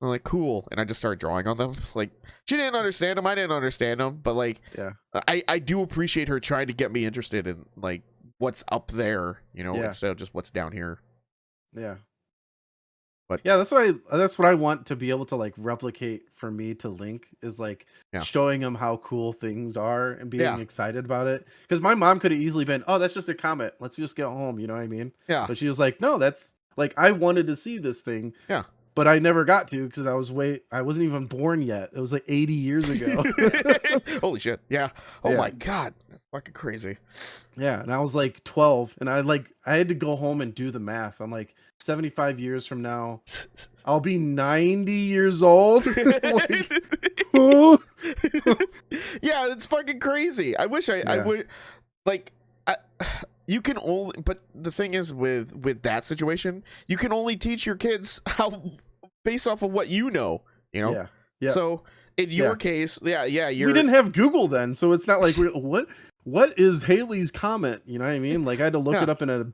I'm like, cool, and I just started drawing on them. Like, she didn't understand them, I didn't understand them, but like, Yeah. I do appreciate her trying to get me interested in like what's up there, you know, Yeah. instead of just what's down here. Yeah. But yeah, that's what I want to be able to like replicate for me to Link is like Yeah. showing him how cool things are and being Yeah. excited about it. Because my mom could have easily been, oh, that's just a comet. Let's just get home. You know what I mean? Yeah. But she was like, no, that's like I wanted to see this thing. Yeah. But I never got to because I wasn't even born yet. It was like 80 years ago. Holy shit. Yeah. Oh Yeah. my god. That's fucking crazy. Yeah, and I was like 12 and I had to go home and do the math. I'm like 75 years from now, I'll be 90 years old. Like, oh. Yeah, it's fucking crazy. I wish I would like you can only, but the thing is with that situation, you can only teach your kids how based off of what you know. Yeah. Yeah. So in your case, we didn't have Google then, so it's not like what is Halley's Comet? You know what I mean? Like I had to look it up in a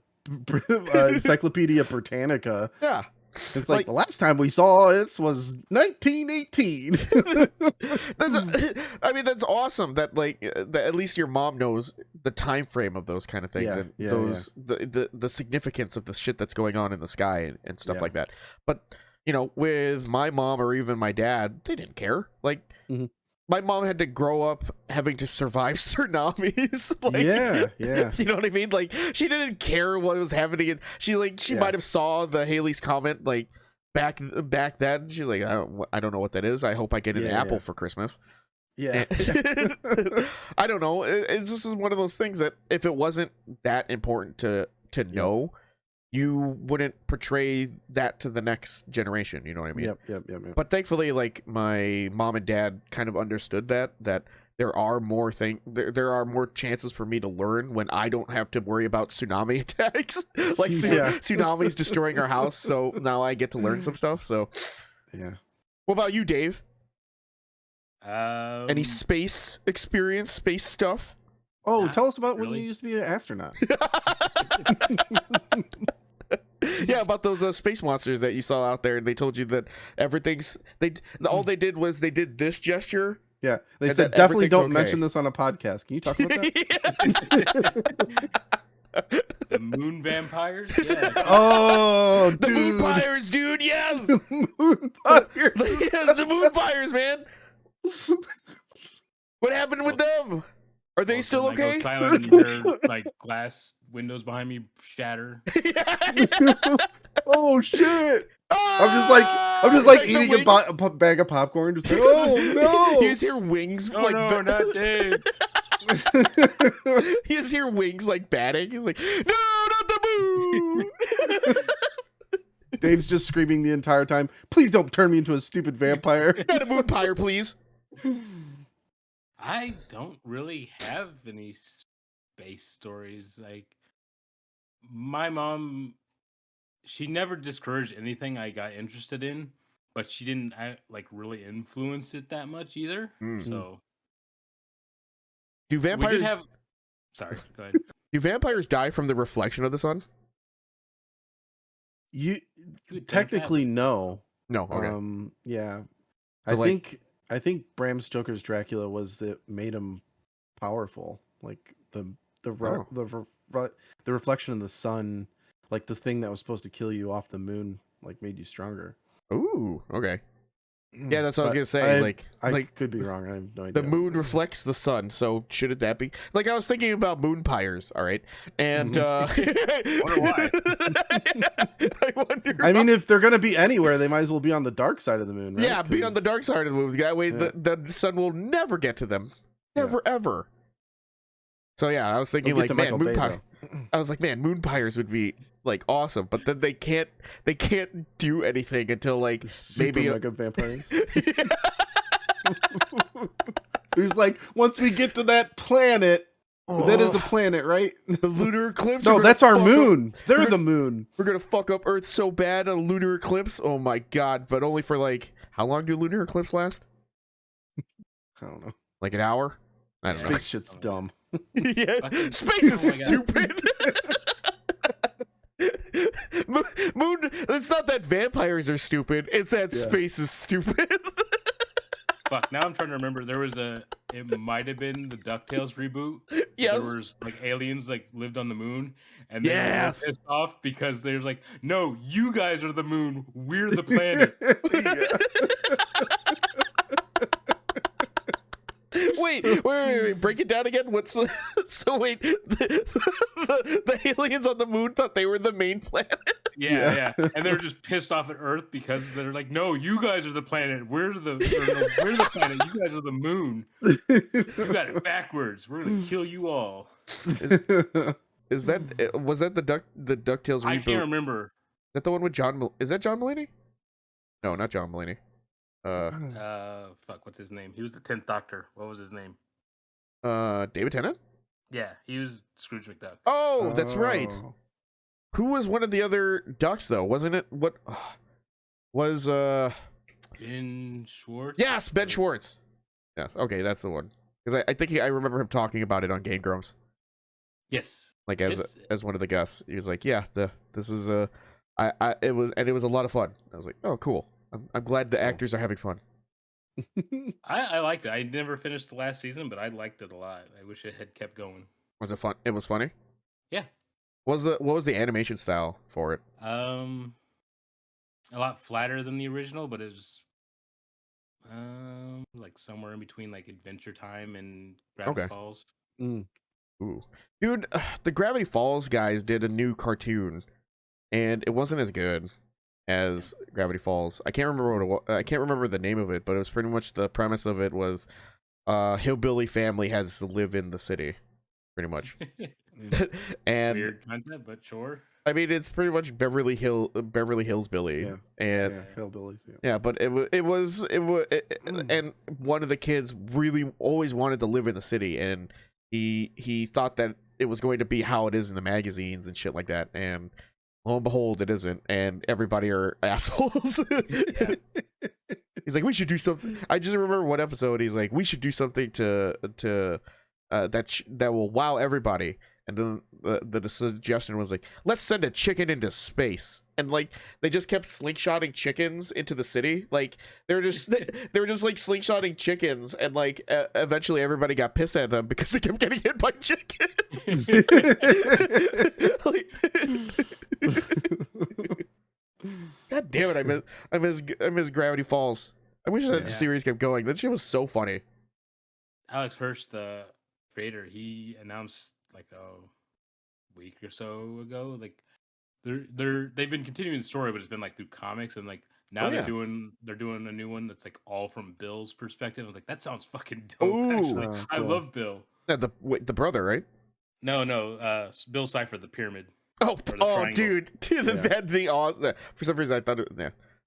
Encyclopedia Britannica. Yeah. It's like the last time we saw it was 1918. I mean, that's awesome that like that at least your mom knows the time frame of those kind of things and the significance of the shit that's going on in the sky and stuff like that. But you know, with my mom or even my dad, they didn't care. Like my mom had to grow up having to survive tsunamis. Like, yeah. You know what I mean? Like she didn't care what was happening. And she might have saw the Halley's Comet like back then. She's like, I don't know what that is. I hope I get an apple for Christmas. Yeah. I don't know. It's just one of those things that if it wasn't that important to know, you wouldn't portray that to the next generation. You know what I mean? Yep. But thankfully, like my mom and dad kind of understood that there are more there are more chances for me to learn when I don't have to worry about tsunami attacks, like tsunamis destroying our house. So now I get to learn some stuff. So yeah. What about you, Dave? Any space experience, space stuff? Oh, tell us about when you used to be an astronaut. Yeah, about those space monsters that you saw out there, and they told you that all they did was they did this gesture. Yeah, they said definitely don't mention this on a podcast. Can you talk about that? The moon vampires? Yeah. Oh, the moon pyres, dude. Yes, moon pyres. Yes, the moon pyres, man. What happened with them? Are they still okay? I go silent and you hear like glass windows behind me shatter. Oh shit! I'm just like eating a bag of popcorn. Just like, oh no! You just hear wings. Oh no, not Dave. You just hear wings like batting. He's like, no, not the moon. Dave's just screaming the entire time. Please don't turn me into a stupid vampire. Not a moon pyre, please. I don't really have any space stories. Like my mom, she never discouraged anything I got interested in, but she didn't like really influence it that much either. So do vampires Sorry, go ahead. Do vampires die from the reflection of the sun? You technically no. No, okay. Yeah. So I think Bram Stoker's Dracula was that made him powerful. Like the reflection in the sun, like the thing that was supposed to kill you off the moon, like made you stronger. Ooh, okay. Yeah, that's what I was gonna say. I could be wrong. I have no idea. The moon reflects the sun, so shouldn't that be? Like, I was thinking about moon pyres, all right? And I wonder why. I wonder. I mean, if they're gonna be anywhere, they might as well be on the dark side of the moon, right? Yeah, be on the dark side of the moon. That way, the sun will never get to them, never ever. So yeah, I was thinking like, man, moon pyre. I was like, man, moon pyres would be like awesome, but then they can't do anything until like maybe mega vampires. There's like, once we get to that planet, that is a planet, right? The lunar eclipse. No, that's our moon. They're the moon. We're gonna fuck up Earth so bad on a lunar eclipse. Oh my god! But only for like, how long do lunar eclipses last? I don't know. Like an hour? I don't know. Space shit's dumb. Yeah, space is stupid. Moon. It's not that vampires are stupid. It's that space is stupid. Fuck. Now I'm trying to remember. It might have been the DuckTales reboot. Yes. There was like aliens like lived on the moon, and they were pissed off because they're like, no, you guys are the moon. We're the planet. Wait, break it down again. What's the so wait, the aliens on the moon thought they were the main planet. Yeah. And they're just pissed off at Earth because they're like, no, you guys are the planet. We're the planet. You guys are the moon. You got it backwards. We're gonna kill you all. Was that the DuckTales reboot? I can't remember. Is that the one with John? Is that John Mulaney? No, not John Mulaney. Fuck, what's his name? He was the 10th Doctor. What was his name? David Tennant? Yeah, he was Scrooge McDuck. Oh, that's right. Who was one of the other ducks though? Wasn't it was Ben Schwartz? Yes, Ben Schwartz. Yes, okay, that's the one. Because I think I remember him talking about it on Game Grumps. Yes. Like as one of the guests. He was like, yeah, this is it was a lot of fun. I was like, oh cool. I'm glad the actors are having fun. I liked it. I never finished the last season, but I liked it a lot. I wish it had kept going. Was it fun? It was funny? Yeah. What was the animation style for it? A lot flatter than the original, but it was like somewhere in between like Adventure Time and Gravity Falls. Ooh. Dude, the Gravity Falls guys did a new cartoon and it wasn't as good as Gravity Falls. I can't remember I can't remember the name of it, but it was pretty much the premise of it was hillbilly family has to live in the city, pretty much. And weird concept, but sure. I mean, it's pretty much Beverly Hills Billy, and hillbillies. Yeah, but it was, and one of the kids really always wanted to live in the city, and he thought that it was going to be how it is in the magazines and shit like that, and lo and behold, it isn't, and everybody are assholes. He's like, we should do something. I just remember one episode. He's like, we should do something to that will wow everybody. And then the suggestion was like, let's send a chicken into space. And like they just kept slingshotting chickens into the city. Like they were just like slingshotting chickens, and like eventually everybody got pissed at them because they kept getting hit by chickens. God damn it! I miss Gravity Falls. I wish that series kept going. That shit was so funny. Alex Hirsch, the creator, he announced like a week or so ago, like they've been continuing the story, but it's been like through comics, and like now they're doing a new one that's like all from Bill's perspective. I was like, that sounds fucking dope. Ooh, actually, cool. I love Bill. Yeah, the brother, right? No, Bill Cipher, the pyramid. Dude, that'd be awesome. For some reason, I thought it.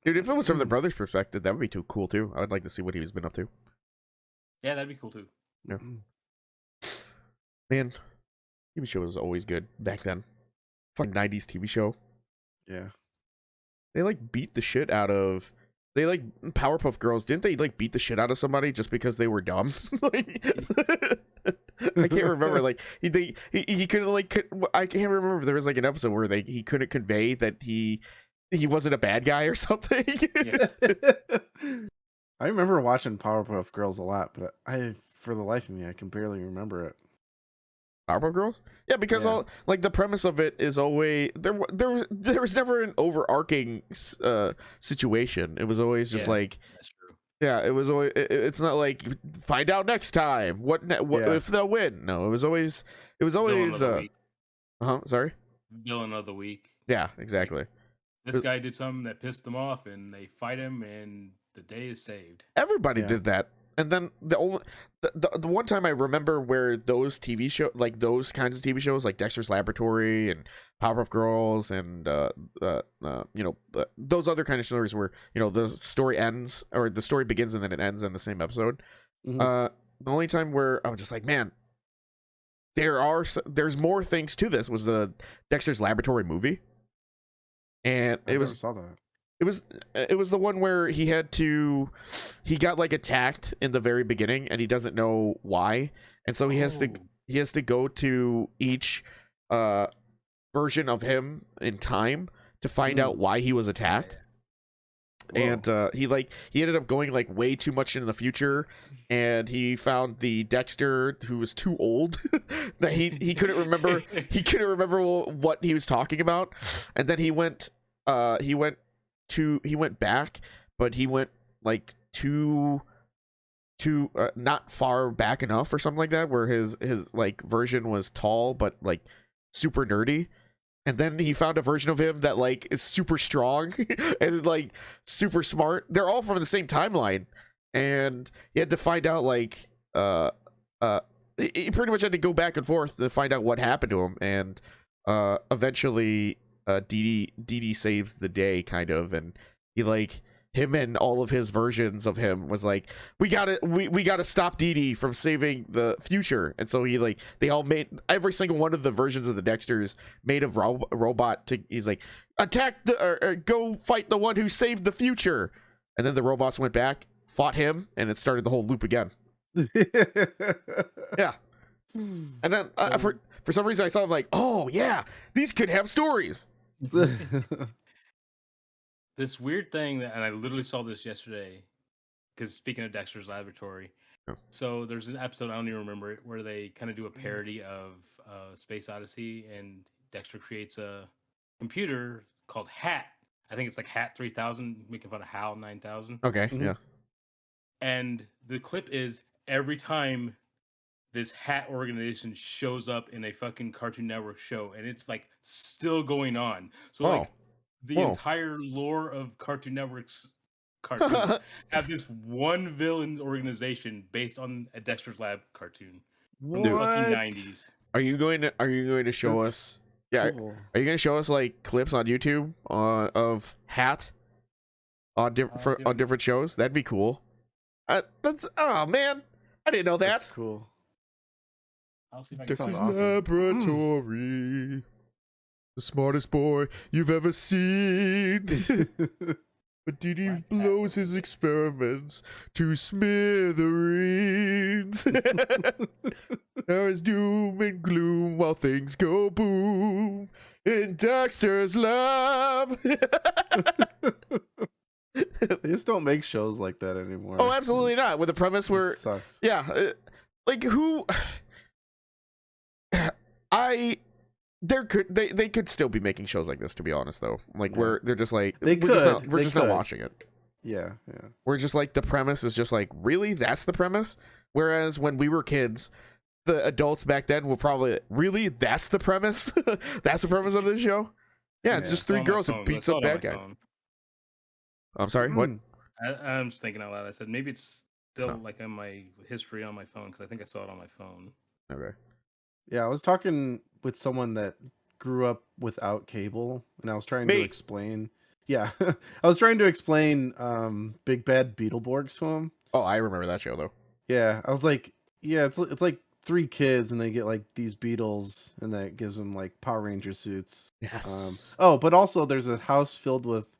Dude, if it was from the brother's perspective, that would be too cool too. I would like to see what he's been up to. Yeah, that'd be cool too. Yeah. Man, TV show was always good back then. Fucking 90s TV show. Yeah. They like beat the shit out of. They like Powerpuff Girls. Didn't they like beat the shit out of somebody just because they were dumb? Like, I can't remember. Like he couldn't like. I can't remember if there was like an episode where he couldn't convey that he wasn't a bad guy or something. Yeah. I remember watching Powerpuff Girls a lot, but for the life of me, I can barely remember it. Powerpuff Girls? Yeah, because all like the premise of it is always there was never an overarching situation. It was always just like Yeah, it was always. It's not like find out next time. What if they'll win? No, it was always. Villain of the week. Sorry. Villain of the week. Yeah, exactly. Like, this guy did something that pissed them off, and they fight him, and the day is saved. Everybody did that. And then the one time I remember where those TV show, like those kinds of TV shows, like Dexter's Laboratory and Powerpuff Girls, and those other kind of stories where the story ends, or the story begins and then it ends in the same episode. Mhm. The only time where I was just like, man, there's more things to this was the Dexter's Laboratory movie, and I never saw that. It was the one where he got like attacked in the very beginning and he doesn't know why, and so he has to go to each version of him in time to find out why he was attacked. And he ended up going like way too much into the future, and he found the Dexter who was too old that he couldn't remember what he was talking about, and then he went back, but he went like too not far back enough or something like that, where his like version was tall but like super nerdy, and then he found a version of him that like is super strong and like super smart. They're all from the same timeline, and he had to find out like he pretty much had to go back and forth to find out what happened to him, and eventually Dee Dee saves the day, kind of, and he like him and all of his versions of him was like, we gotta stop Dee Dee from saving the future, and so they all made, every single one of the versions of the Dexters made a robot to, he's like, attack or go fight the one who saved the future, and then the robots went back, fought him, and it started the whole loop again. Yeah. And then for some reason I saw him like, oh yeah, these could have stories. This weird thing and I literally saw this yesterday, because speaking of Dexter's Laboratory, so there's an episode, I don't even remember it, where they kind of do a parody of Space Odyssey, and Dexter creates a computer called Hat. I think it's like Hat 3000, making fun of HAL 9000. Okay, yeah. And the clip is every time this Hat organization shows up in a fucking Cartoon Network show, and it's like still going on. So like the entire lore of Cartoon Network's cartoons have this one villain organization based on a Dexter's Lab cartoon from the fucking 90s. Are you going to show us? Yeah, cool. Are you going to show us like clips on YouTube of Hat on different shows? That'd be cool. That's man, I didn't know that. That's cool. I'll see if I can Dexter's Laboratory, the smartest boy you've ever seen. But Dee Dee blows his experiments to smithereens. There is doom and gloom while things go boom in Dexter's lab. They just don't make shows like that anymore. Oh, absolutely not. With a premise where it sucks. Yeah, like who? They could still be making shows like this, to be honest, though. Like where they're just like we're just not watching it. Yeah. We're just like, the premise is just like, really, that's the premise. Whereas when we were kids, the adults back then were probably, really, that's the premise. That's the premise of this show. Yeah, it's just three girls who beats up bad guys. I'm sorry, what? I'm just thinking out loud. I said maybe it's still like in my history on my phone, because I think I saw it on my phone. Okay. Yeah, I was talking with someone that grew up without cable, and I was trying to explain. Yeah, I was trying to explain Big Bad Beetleborgs to him. Oh, I remember that show though. Yeah, I was like, yeah, it's like three kids, and they get like these beetles, and that gives them like Power Ranger suits. Yes. But also there's a house filled with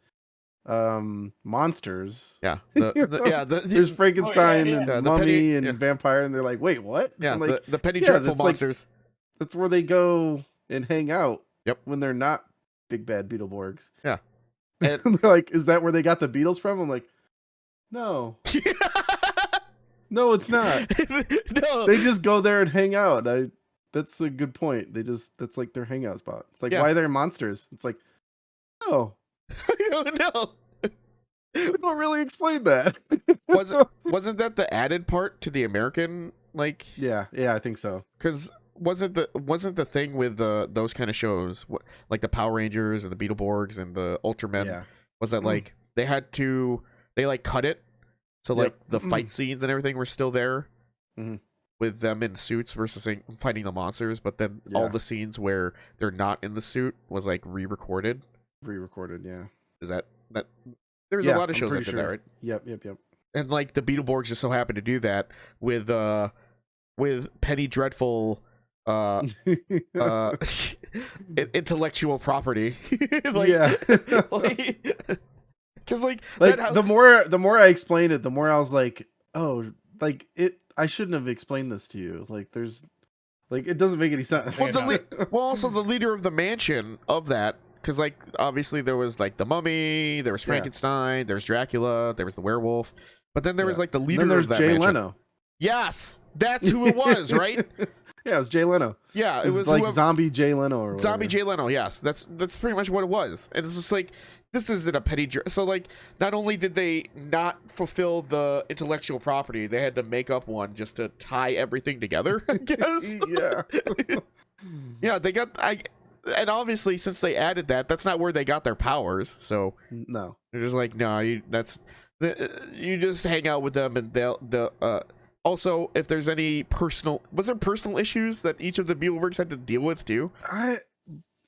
monsters. Yeah. There's Frankenstein and Mummy and Vampire, and they're like, wait, what? Yeah, like, the Penny Dreadful monsters. That's where they go and hang out. Yep. When they're not Big Bad Beetleborgs. Yeah. And they're like, is that where they got the Beatles from? I'm like, no. No, it's not. No. They just go there and hang out. That's a good point. That's like their hangout spot. It's like, why they're monsters? It's like, oh. I don't know. don't really explain that. Wasn't that the added part to the American, like? Yeah, I think so. Because wasn't the thing with those kind of shows, like the Power Rangers and the Beetleborgs and the Ultramen, was that like they like cut it, so like the fight scenes and everything were still there with them in suits versus fighting the monsters, but then all the scenes where they're not in the suit was like re-recorded. Yeah. Is that there's a lot of shows that did that, right? Yep. And like the Beetleborgs just so happened to do that with Penny Dreadful intellectual property. Because the more I explained it, the more I was like, oh, like I shouldn't have explained this to you. Like there's like it doesn't make any sense. Well, also the leader of the mansion of that, because like obviously there was like the Mummy, there was Frankenstein, there was Dracula, there was the werewolf, but then there was like the leader of that mansion. Leno. Yes, that's who it was, right? Yeah, it was Jay Leno. Yeah, it was like Zombie Jay Leno or whatever. Zombie Jay Leno. Yes, that's pretty much what it was. And it's just like, this isn't a petty. So like, not only did they not fulfill the intellectual property, they had to make up one just to tie everything together, I guess. Yeah, they got and obviously since they added that's not where they got their powers. So no, they're just like, no, you just hang out with them and they'll also, if there's any personal issues that each of the Beetleborgs had to deal with too?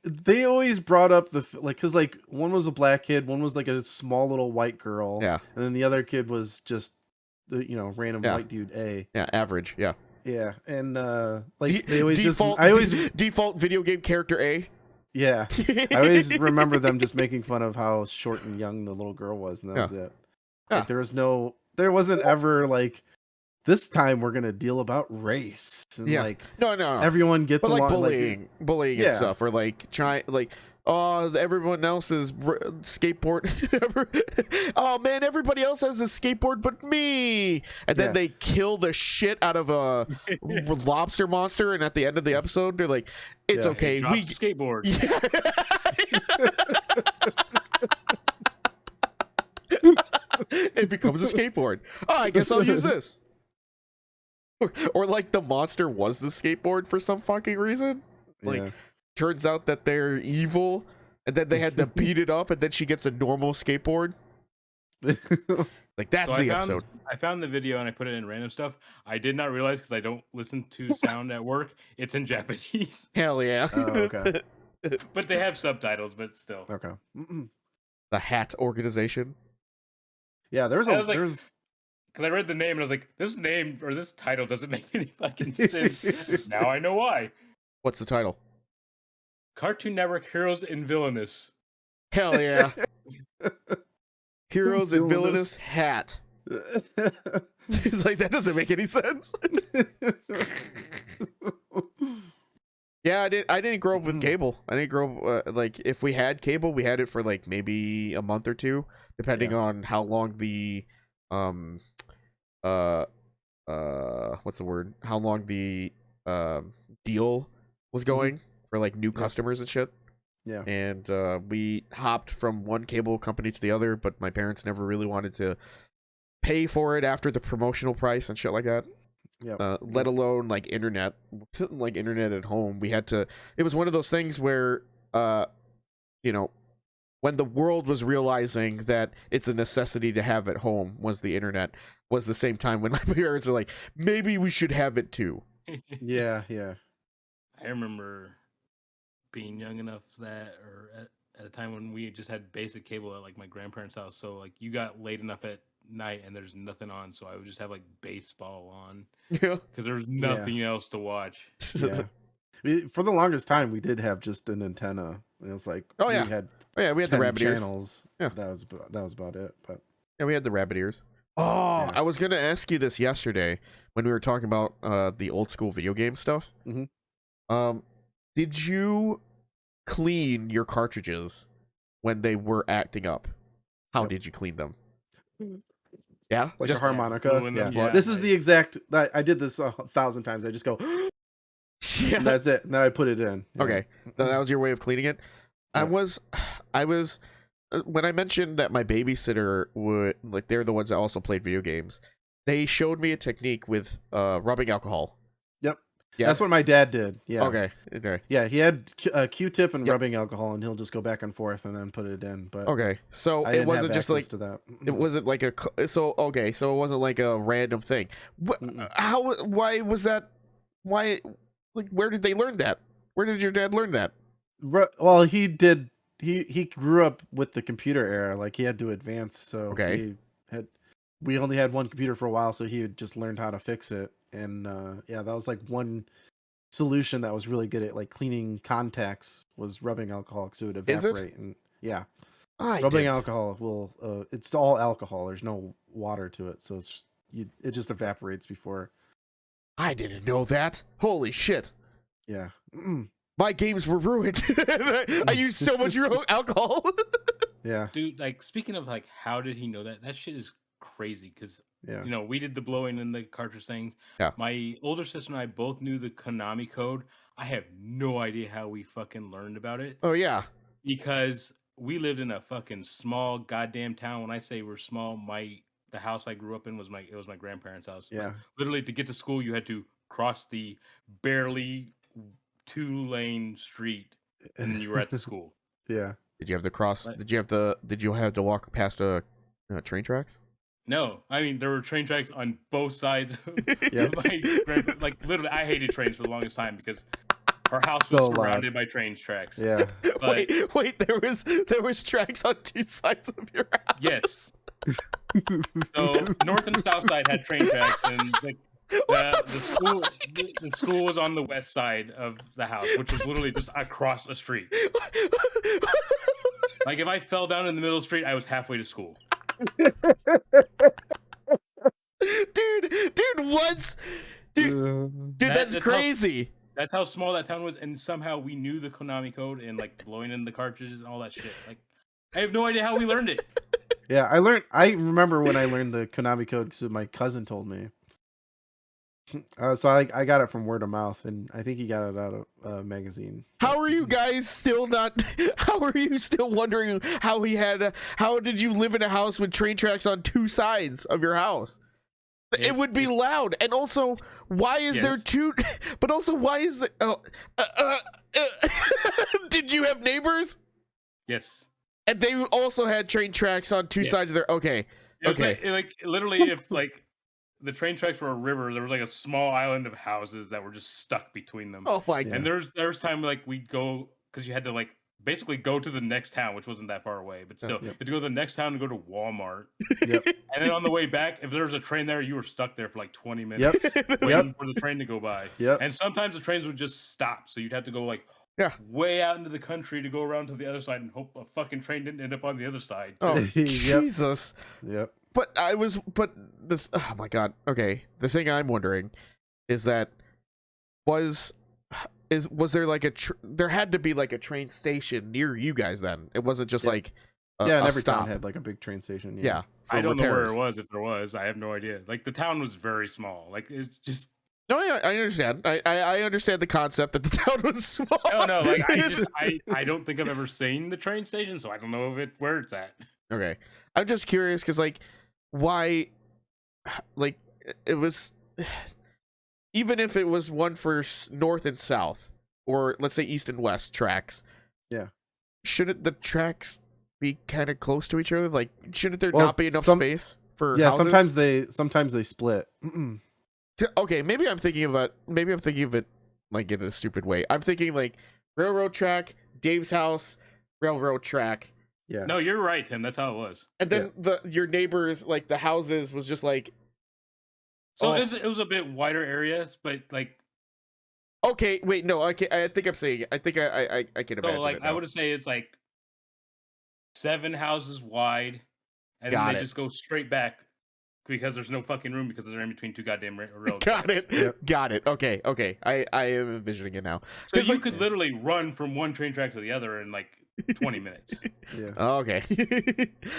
They always brought up because like one was a black kid, one was like a small little white girl, and then the other kid was just the random white dude. Average, and like they always default video game character A. Yeah, I always remember them just making fun of how short and young the little girl was, and that was it. Like, there wasn't ever like, this time we're gonna deal about race. And like, no. Everyone gets but like along, bullying and stuff, or like everyone else's skateboard. Oh man, everybody else has a skateboard but me. And then they kill the shit out of a lobster monster, and at the end of the episode, they're like, "It's okay, we skateboard." It becomes a skateboard. Oh, I guess I'll use this. Or like the monster was the skateboard for some fucking reason. Like, turns out that they're evil, and then they had to beat it up, and then she gets a normal skateboard. Like, that's the episode. I found the video and I put it in random stuff. I did not realize, because I don't listen to sound at work, it's in Japanese. Hell yeah. Oh, okay. But they have subtitles, but still. Okay. The Hat Organization. Yeah, there's because I read the name and I was like, this name or this title doesn't make any fucking sense. Now I know why. What's the title? Cartoon Network Heroes and Villainous. Hell yeah. Heroes and Villainous Hat. It's like, that doesn't make any sense. Yeah, I didn't grow up with cable. I didn't grow up like, if we had cable, we had it for like maybe a month or two, depending on how long the what's the word? How long the deal was going for like new customers and shit. Yeah. And we hopped from one cable company to the other, but my parents never really wanted to pay for it after the promotional price and shit like that. Yeah. Let alone like internet at home. We had to, it was one of those things where when the world was realizing that it's a necessity to have at home, was the internet, was the same time when my parents are like, maybe we should have it too. Yeah. I remember being young enough at a time when we just had basic cable at like my grandparents' house. So like you got late enough at night and there's nothing on, so I would just have like baseball on. Yeah. Because there's nothing else to watch. Yeah. For the longest time, we did have just an antenna. It was like, we had the rabbit channels. Ears. Yeah, that was about it. But yeah, we had the rabbit ears. Oh, yeah. I was gonna ask you this yesterday when we were talking about the old school video game stuff. Mm-hmm. Did you clean your cartridges when they were acting up? How did you clean them? Yeah, like just a harmonica. Yeah. This is the exact. I did this 1,000 times. I just go. Yeah. That's it. Now I put it in. Yeah. Okay, so that was your way of cleaning it. Yeah. I was when I mentioned that my babysitter would like, they're the ones that also played video games. They showed me a technique with rubbing alcohol. Yep. Yeah, That's what my dad did. Yeah. Okay. Okay. Yeah, he had a Q-tip and Yep. rubbing alcohol, and he'll just go back and forth and then put it in. But Okay. So I it didn't wasn't have just access like to that. it wasn't like so okay. So it wasn't like a random thing. How? Why was that? Why? Like, where did they learn that? Where did your dad learn that? Well, he did. He grew up with the computer era. Like, he had to advance, so Okay. we only had one computer for a while, so he had just learned how to fix it. And yeah, that was like one solution that was really good at like cleaning contacts was rubbing alcohol, because it would Is it? evaporate. And yeah, I rubbing didn't. alcohol will it's all alcohol. There's no water to it, so it's just, it just evaporates before. I didn't know that. Holy shit. Yeah. My games were ruined. I used so much alcohol. Yeah. Dude, like, speaking of like, how did he know that? That shit is crazy because Yeah. you know, we did the blowing and the cartridge things. Yeah. My older sister and I both knew the Konami code. I have no idea how we fucking learned about it Oh yeah. because we lived in a fucking small goddamn town. When I say we're small, the house I grew up in was my grandparents' house. Yeah. Like, literally, to get to school, you had to cross the barely 2-lane street, and then you were at the school. Yeah. Did you have to cross? But- Did you have to walk past train tracks? No, I mean, there were train tracks on both sides of Yeah. my grandpa. Like, literally, I hated trains for the longest time because our house was So loud. surrounded by train tracks. Yeah. But- wait, there was tracks on two sides of your house. Yes. So north and south side had train tracks, and like the school was on the west side of the house, which was literally just across a street. Like, if I fell down in the middle of the street, I was halfway to school. dude, once, dude, that's crazy. That's how small that town was, and somehow we knew the Konami code and like blowing in the cartridges and all that shit. Like, I have no idea how we learned it. Yeah, I remember when I learned the Konami code because my cousin told me. So I got it from word of mouth, and I think he got it out of a magazine. How are you guys still not? How are you still wondering how he had? How did you live in a house with train tracks on two sides of your house? It would be loud, and also, why is there two? But also, why is there? Did you have neighbors? Yes. And they also had train tracks on two sides of their. Okay. It was like literally, if like the train tracks were a river, there was like a small island of houses that were just stuck between them. Oh my god. And there's time like we'd go because you had to like basically go to the next town, which wasn't that far away, but still, you had to go to the next town and go to Walmart. Yep. And then on the way back, if there was a train there, you were stuck there for like 20 minutes waiting for the train to go by. Yep. And sometimes the trains would just stop, so you'd have to go like way out into the country to go around to the other side and hope a fucking train didn't end up on the other side. Oh Yep. Jesus. Yep. But oh my god. Okay. The thing I'm wondering is that was there like there had to be like a train station near you guys then. It wasn't just like and every stop. town had like a big train station. Yeah. I don't know repairs. where it was, if there was. I have no idea. Like, the town was very small. Like, it's just... No, yeah, I understand. I understand the concept that the town was small. No, like, I don't think I've ever seen the train station, so I don't know where it's at. Okay. I'm just curious because, like, why, like, it was, even if it was one for north and south, or let's say east and west tracks. Yeah. Shouldn't the tracks be kind of close to each other? Like, shouldn't there not be enough space for houses? sometimes they split. Okay, maybe I'm thinking of it like in a stupid way. I'm thinking like railroad track, Dave's house, railroad track. Yeah. No, you're right, Tim. That's how it was. And then your neighbors, like the houses, was just like. So it was a bit wider areas, but like. Okay, wait, no, I think I'm saying it. I think I can imagine. So like it now. I would say it's like 7 houses wide, and then they just go straight back because there's no fucking room because they're in between 2 goddamn railroads. Got it. Yep. Got it. Okay. I am envisioning it now. So you could literally run from one train track to the other in like 20 minutes. Yeah. Okay.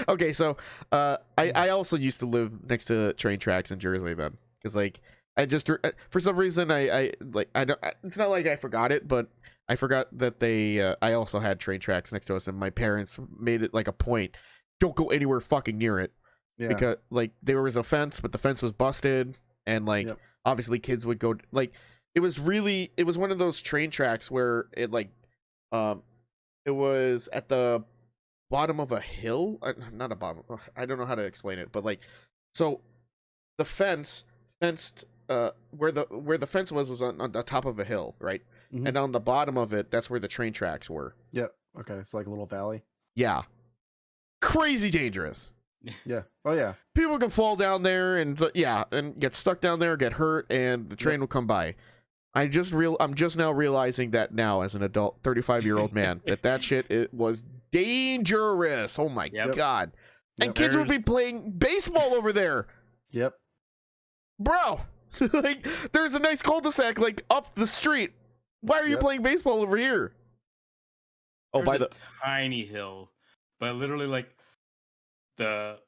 Okay. So, I also used to live next to train tracks in Jersey then, because like I just for some reason I don't. It's not like I forgot it, but I forgot that I also had train tracks next to us, and my parents made it like a point, don't go anywhere fucking near it. Yeah. Because like there was a fence, but the fence was busted, and like obviously kids would go like it was one of those train tracks where it like it was at the bottom of a hill, not a bottom, I don't know how to explain it, but like so the fenced where the fence was on the top of a hill, right? And on the bottom of it, that's where the train tracks were. Yep. Okay, it's like a little valley. Yeah, crazy dangerous. Yeah. Oh yeah. People can fall down there and get stuck down there, get hurt, and the train will come by. I'm just now realizing that now as an adult, 35-year-old man, that shit it was dangerous. Oh my god. And kids would be playing baseball over there. Yep. Bro, like there's a nice cul-de-sac like up the street. Why are you playing baseball over here? Oh, by the tiny hill, but literally like the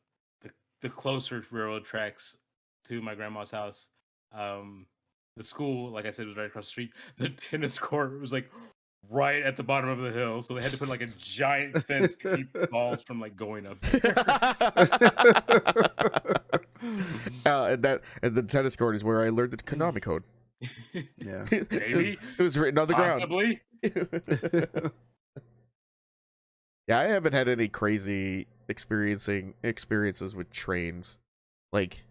closer railroad tracks to my grandma's house. The school, like I said, was right across the street. The tennis court was like right at the bottom of the hill, so they had to put like a giant fence to keep balls from like going up there. And the tennis court is where I learned the Konami code. Yeah, maybe it was written on the possibly. Ground. Yeah, I haven't had any crazy experiences with trains, like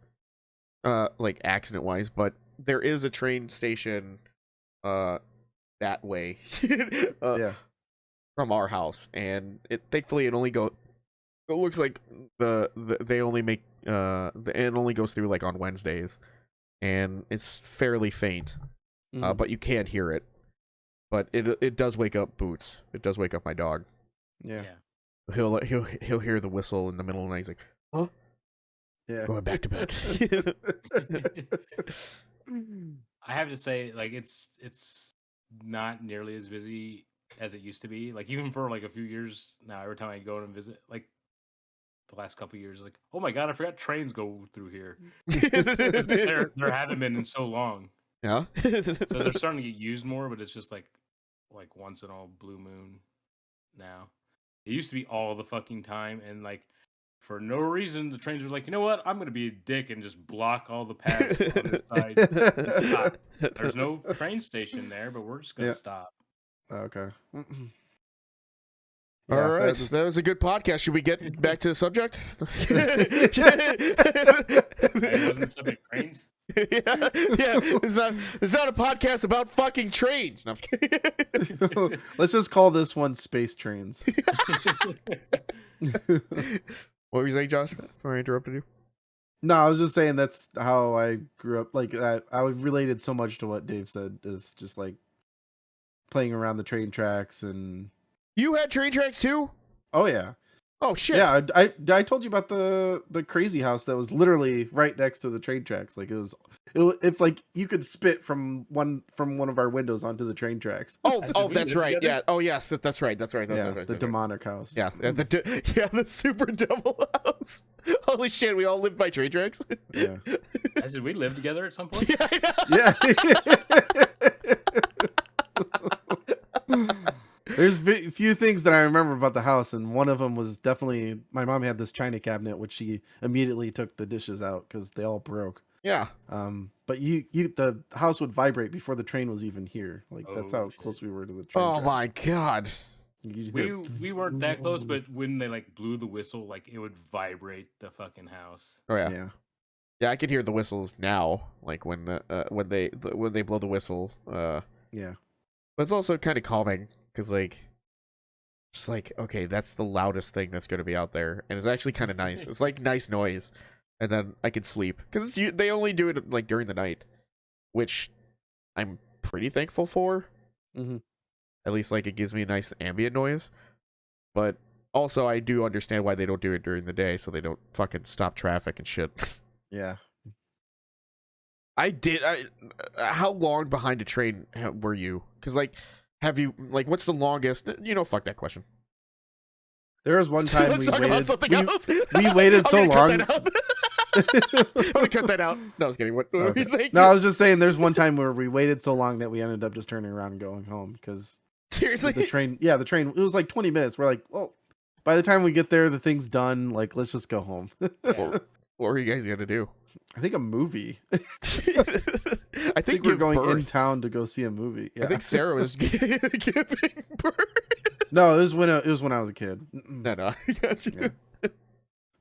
accident wise, but there is a train station that way from our house, and thankfully it looks like they only make it only goes through like on Wednesdays, and it's fairly faint, but you can't hear it, but it does wake up Boots. It does wake up my dog. Yeah. He'll hear the whistle in the middle of the night. He's like, huh? Yeah. Going back to bed. I have to say, like, it's not nearly as busy as it used to be. Like, even for like a few years now, every time I go and visit, like the last couple of years, like, oh my god, I forgot trains go through here. there haven't been in so long. Yeah. So they're starting to get used more, but it's just like once in a blue moon now. It used to be all the fucking time, and like for no reason, the trains were like, you know what? I'm gonna be a dick and just block all the paths on this side and stop. There's no train station there, but we're just gonna stop. Okay. All right, that was a good podcast. Should we get back to the subject? It wasn't the subject trains. Yeah. It's not a podcast about fucking trains. No, I'm just kidding. Let's just call this one Space Trains. What were you saying, Josh? Before I interrupted you? No, I was just saying that's how I grew up. Like I related so much to what Dave said. Is just like playing around the train tracks and. You had train tracks too? Oh yeah. Oh shit. Yeah, I told you about the crazy house that was literally right next to the train tracks. Like if like you could spit from one of our windows onto the train tracks. Oh, that's right. Yeah. Oh yes, that's right. That's right. That's right. The demonic house. Yeah. The super devil house. Holy shit, we all lived by train tracks. Yeah. Did we live together at some point? Yeah. There's a few things that I remember about the house, and one of them was definitely my mom had this china cabinet, which she immediately took the dishes out because they all broke. Yeah. But the house would vibrate before the train was even here. Like that's how close we were to the train. Oh my god. We weren't that close, but when they like blew the whistle, like it would vibrate the fucking house. Oh yeah. Yeah, I can hear the whistles now, like when they blow the whistle. Yeah. But it's also kind of calming. Because, like, it's like, okay, that's the loudest thing that's going to be out there. And it's actually kind of nice. It's like nice noise. And then I can sleep. Because they only do it, like, during the night. Which I'm pretty thankful for. Mm-hmm. At least, like, it gives me a nice ambient noise. But also, I do understand why they don't do it during the day. So they don't fucking stop traffic and shit. Yeah. How long behind a train were you? Because, like... Have you, like, what's the longest? Fuck that question. There was one time we waited so long. I'm gonna cut that out. No, I was kidding. What were you saying? No, I was just saying there's one time where we waited so long that we ended up just turning around and going home because Seriously? The train. Yeah, the train. It was like 20 minutes. We're like, well, by the time we get there, the thing's done. Like, let's just go home. What were you guys gonna do? I think a movie. I think we're going in town to go see a movie. Yeah. I think Sarah was giving birth. No, it was when I was a kid. No, I got you.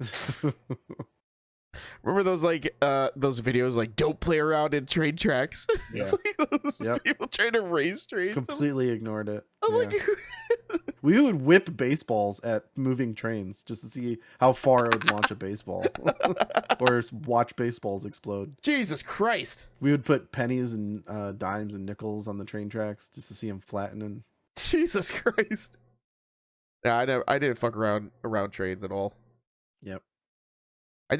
Yeah. Remember those those videos like don't play around in train tracks? Yeah. It's like those people trying to race trains. Completely ignored it. I'm like, we would whip baseballs at moving trains just to see how far it would launch a baseball, or watch baseballs explode. Jesus Christ! We would put pennies and dimes and nickels on the train tracks just to see them flattening. Jesus Christ! Yeah, I didn't fuck around trains at all. Yep. I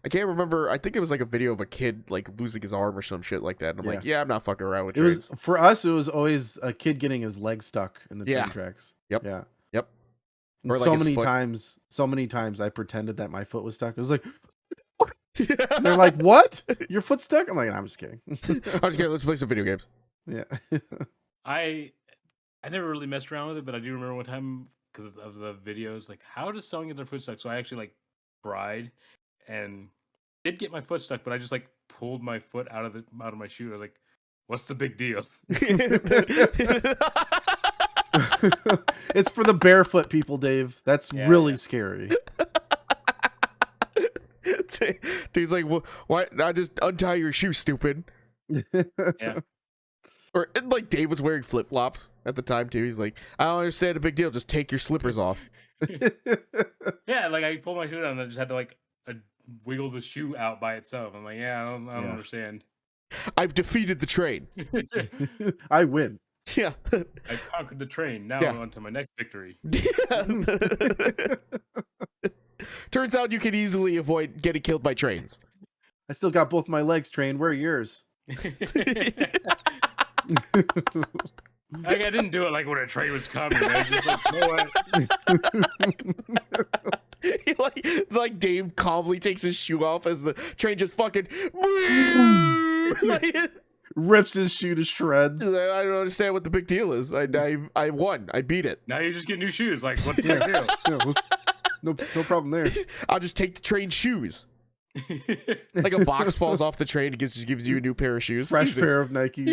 can't remember. I think it was like a video of a kid like losing his arm or some shit like that. And I'm like, yeah, I'm not fucking around with trains. For us, it was always a kid getting his leg stuck in the train tracks. Yep. Yeah. Yep. Or like so many times I pretended that my foot was stuck. It was like, and they're like, "What? Your foot's stuck?" I'm like, "I'm just kidding." I'm just kidding. Let's play some video games. Yeah. I never really messed around with it, but I do remember one time because of the videos, like, how does someone get their foot stuck? So I actually like tried and did get my foot stuck, but I just like pulled my foot out of my shoe. I was like, "What's the big deal?" It's for the barefoot people, Dave. That's really scary. Dude's like, "Why? I just untie your shoe, stupid." Yeah. Or like Dave was wearing flip flops at the time too. He's like, "I don't understand the big deal. Just take your slippers off." Yeah, like I pulled my shoe down and I just had to like wiggle the shoe out by itself. I'm like, I don't understand. I've defeated the train. I win. Yeah. I conquered the train. Now I'm on to my next victory. Turns out you can easily avoid getting killed by trains. I still got both my legs trained. Where are yours? I didn't do it like when a train was coming. I was just like, like Dave calmly takes his shoe off as the train just fucking rips his shoe to shreds. I don't understand what the big deal is. I won. I beat it. Now you just get new shoes. Like, what's the big deal? No problem there. I'll just take the train shoes. Like a box falls off the train, it just gives you a new pair of shoes. Fresh pair of Nikes.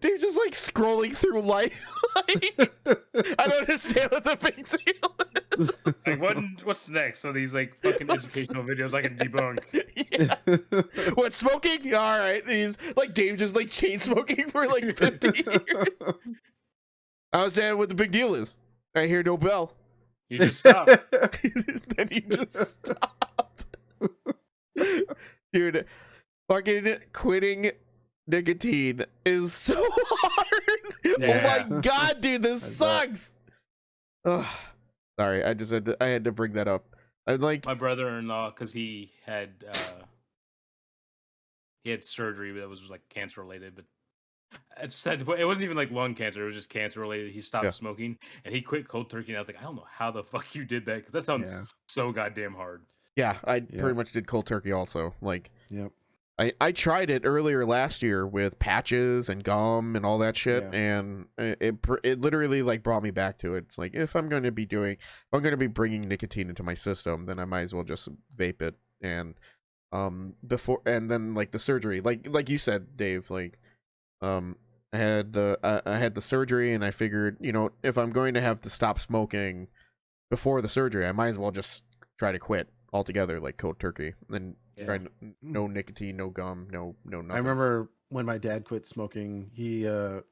Dave's just like scrolling through life. I don't understand what the big deal is. Like, what's next? So these like fucking educational videos I can debunk. Yeah. What, smoking? All right. He's like Dave's just like chain smoking for like 50 years. I was saying what the big deal is. I hear no bell. You just stop. Then you just stop. Dude, fucking quitting nicotine is so hard. Yeah. Oh my god, dude, this sucks. Ugh. Sorry, I had to bring that up. I like my brother-in-law, because he had surgery that was like cancer related, but it's said it wasn't even like lung cancer, it was just cancer related. He stopped smoking and he quit cold turkey, and I was like, I don't know how the fuck you did that, because that sounds so goddamn hard. I pretty much did cold turkey also. Like, yep. I tried it earlier last year with patches and gum and all that shit, and it literally like brought me back to it. It's like, if I'm going to be bringing nicotine into my system, then I might as well just vape it. And then like the surgery, like you said, Dave, like I had the surgery, and I figured, if I'm going to have to stop smoking before the surgery, I might as well just try to quit altogether, like cold turkey, and try no nicotine, no gum, no nothing. I remember when my dad quit smoking, he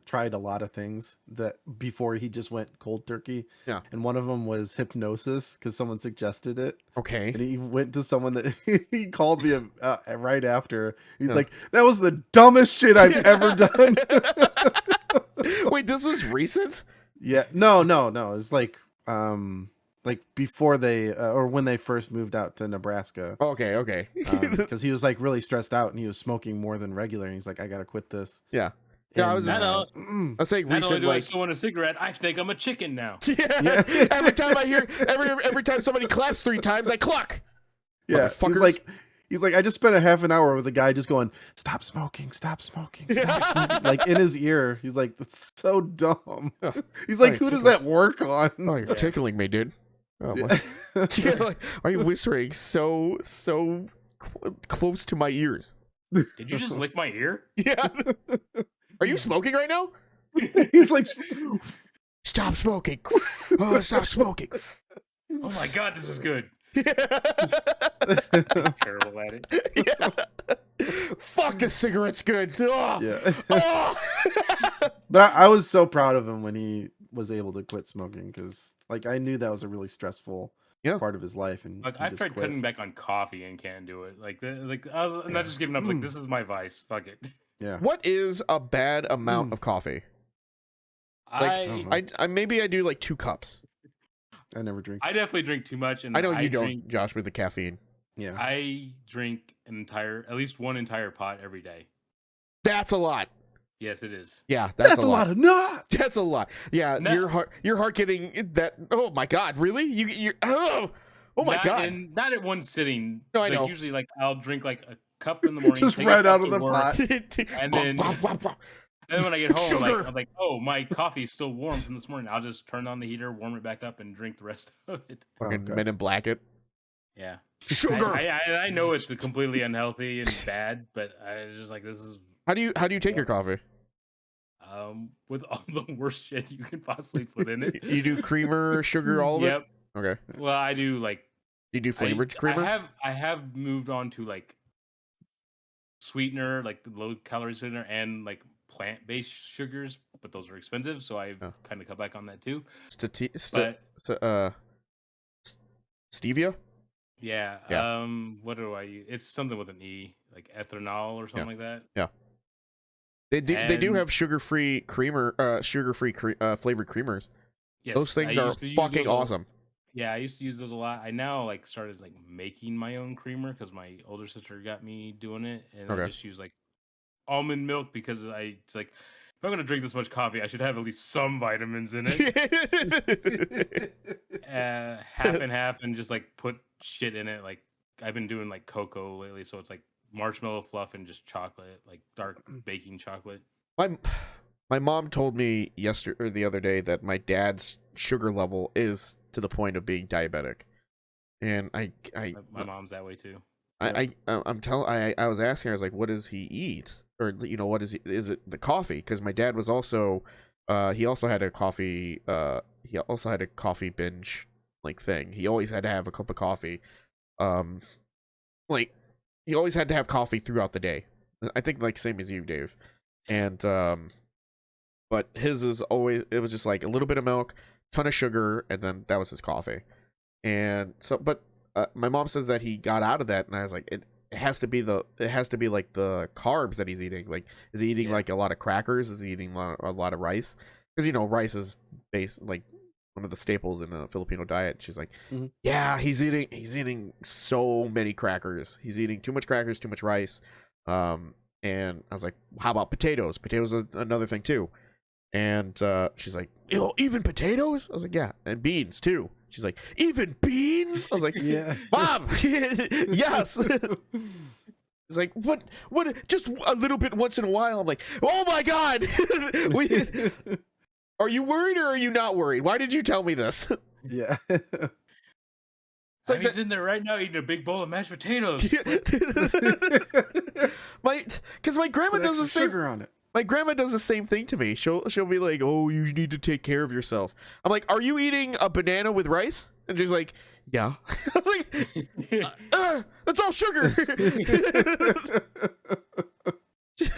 tried a lot of things that before he just went cold turkey. Yeah. And one of them was hypnosis, because someone suggested it. Okay. And he went to someone that he called me right after. He's like, "That was the dumbest shit I've ever done." Wait, this was recent? Yeah. No. It's like before they or when they first moved out to Nebraska. Okay. Because he was like really stressed out, and he was smoking more than regular, and he's like, "I gotta quit this." Yeah. And, I was saying not recent. only do I still want a cigarette, I think I'm a chicken now. Yeah. Every time I hear, every time somebody claps 3 times, I cluck. Yeah. He's like, He's like, I just spent a half an hour with a guy just going, stop smoking, stop smoking, stop smoking. Like in his ear. He's like, that's so dumb. He's like, who does that work on? Oh, you're tickling me, dude. Oh, yeah. Yeah, like, why are you whispering so close to my ears? Did you just lick my ear? Yeah. Are you smoking right now? He's like, stop smoking. Oh, stop smoking. Oh my god, this is good. Yeah. I'm terrible at it. Yeah. Fuck, the cigarette's good. Oh. Yeah. Oh. But I was so proud of him when he was able to quit smoking because, like, I knew that was a really stressful part of his life. And like, I tried cutting back on coffee and can't do it. Like I was not just giving up. Like, this is my vice. Fuck it. Yeah. What is a bad amount of coffee? Like, I maybe I do like 2 cups. I never drink. I definitely drink too much, and I know you don't, Josh, with the caffeine. Yeah. I drink at least one entire pot every day. That's a lot. Yes, it is. Yeah, that's a lot. of not. That's a lot. Yeah, No. your heart getting that. Oh my god, really? You oh my god. Not at one sitting. No, I like, know. Usually, like, I'll drink like a cup in the morning, Just take right a out cup of the work, pot. and then when I get home, I'm like, oh, my coffee's still warm from this morning. I'll just turn on the heater, warm it back up, and drink the rest of it. Fucking Men in Black it. Yeah. Sugar. I know it's completely unhealthy and bad, but I just like, this is. How do you take your coffee? With all the worst shit you can possibly put in it. You do creamer, sugar, all of it? Yep. Okay. Well, I do like. You do flavored creamer? I have moved on to like sweetener, like the low calorie sweetener, and like plant-based sugars, but those are expensive, so I've kind of cut back on that too. Stevia? Yeah. What do I use? It's something with an E, like ethanol or something like that. Yeah. They do have sugar-free creamer, flavored creamers. Yes, those things are fucking awesome. Yeah, I used to use those a lot. I now like started like making my own creamer because my older sister got me doing it, and I just use like almond milk because it's like, if I'm gonna drink this much coffee, I should have at least some vitamins in it. Half and half, and just like put shit in it. Like, I've been doing like cocoa lately, so it's like marshmallow fluff and just chocolate, like dark baking chocolate. My mom told me the other day that my dad's sugar level is to the point of being diabetic, and my mom's that way too. I was asking her, I was like, what does he eat, or what is it the coffee? Because my dad was also he also had a coffee binge like thing. He always had to have a cup of coffee, like he always had to have coffee throughout the day. I think like same as you, Dave, and but his is always, it was just like a little bit of milk, ton of sugar, and then that was his coffee. And so, but my mom says that he got out of that, and I was like, it has to be like the carbs that he's eating. Like, is he eating like a lot of crackers? Is he eating a lot of rice? Because rice is like one of the staples in a Filipino diet. She's like, yeah, he's eating so many crackers. He's eating too much crackers, too much rice. And I was like, how about potatoes? Potatoes are another thing too. And she's like, even potatoes? I was like, yeah, and beans too. She's like, even beans? I was like, yeah, Mom, yes. It's like, what? Just a little bit once in a while. I'm like, oh my god, are you worried or are you not worried? Why did you tell me this? Yeah. Like he's in there right now eating a big bowl of mashed potatoes. Because my grandma does the same. Sugar on it. My grandma does the same thing to me. She'll be like, "Oh, you need to take care of yourself." I'm like, "Are you eating a banana with rice?" And she's like, "Yeah." I was like, "That's all sugar."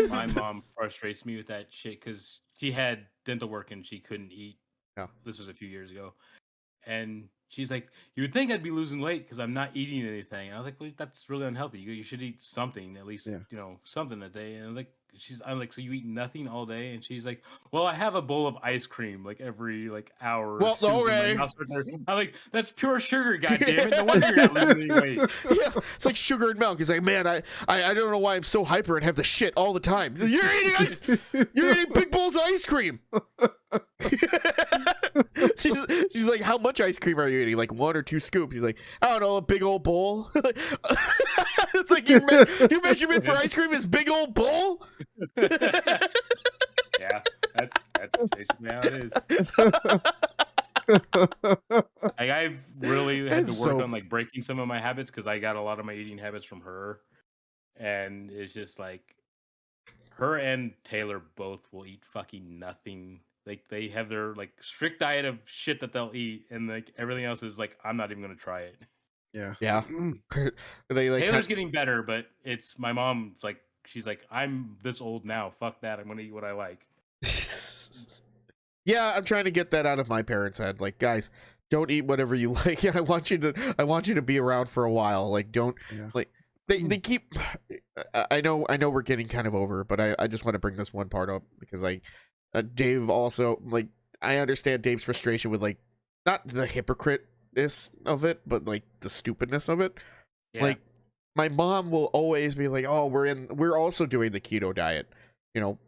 My mom frustrates me with that shit because she had dental work and she couldn't eat. Yeah, this was a few years ago, and she's like, "You would think I'd be losing weight because I'm not eating anything." I was like, "Well, that's really unhealthy. You should eat something, at least, something a day." And I was like, I'm like, "So you eat nothing all day?" And she's like, "Well, I have a bowl of ice cream like every hour." Well, okay. I'm like, "That's pure sugar, goddammit. No wonder you're not losing any weight." Yeah, it's like sugar and milk. It's like, man, I don't know why I'm so hyper and have the shit all the time. You're eating big bowls of ice cream. She's like, how much ice cream are you eating? Like 1 or 2 scoops? He's like, I don't know, a big old bowl. It's like your measurement for ice cream is big old bowl. Yeah, that's basically how it is. Like, I've really had to work on like breaking some of my habits because I got a lot of my eating habits from her, and it's just like her and Taylor both will eat fucking nothing. Like, they have their like strict diet of shit that they'll eat, and like everything else is like, I'm not even gonna try it. Yeah. They like Taylor's getting better, but it's my mom's like, she's like, I'm this old now. Fuck that. I'm gonna eat what I like. Yeah, I'm trying to get that out of my parents' head. Like, guys, don't eat whatever you like. I want you to be around for a while. Like, don't like they keep. I know we're getting kind of over, but I just want to bring this one part up because like Dave also, like, I understand Dave's frustration with like not the hypocriteness of it, but like the stupidness of it. Yeah. Like, my mom will always be like, "Oh, we're also doing the keto diet." You know,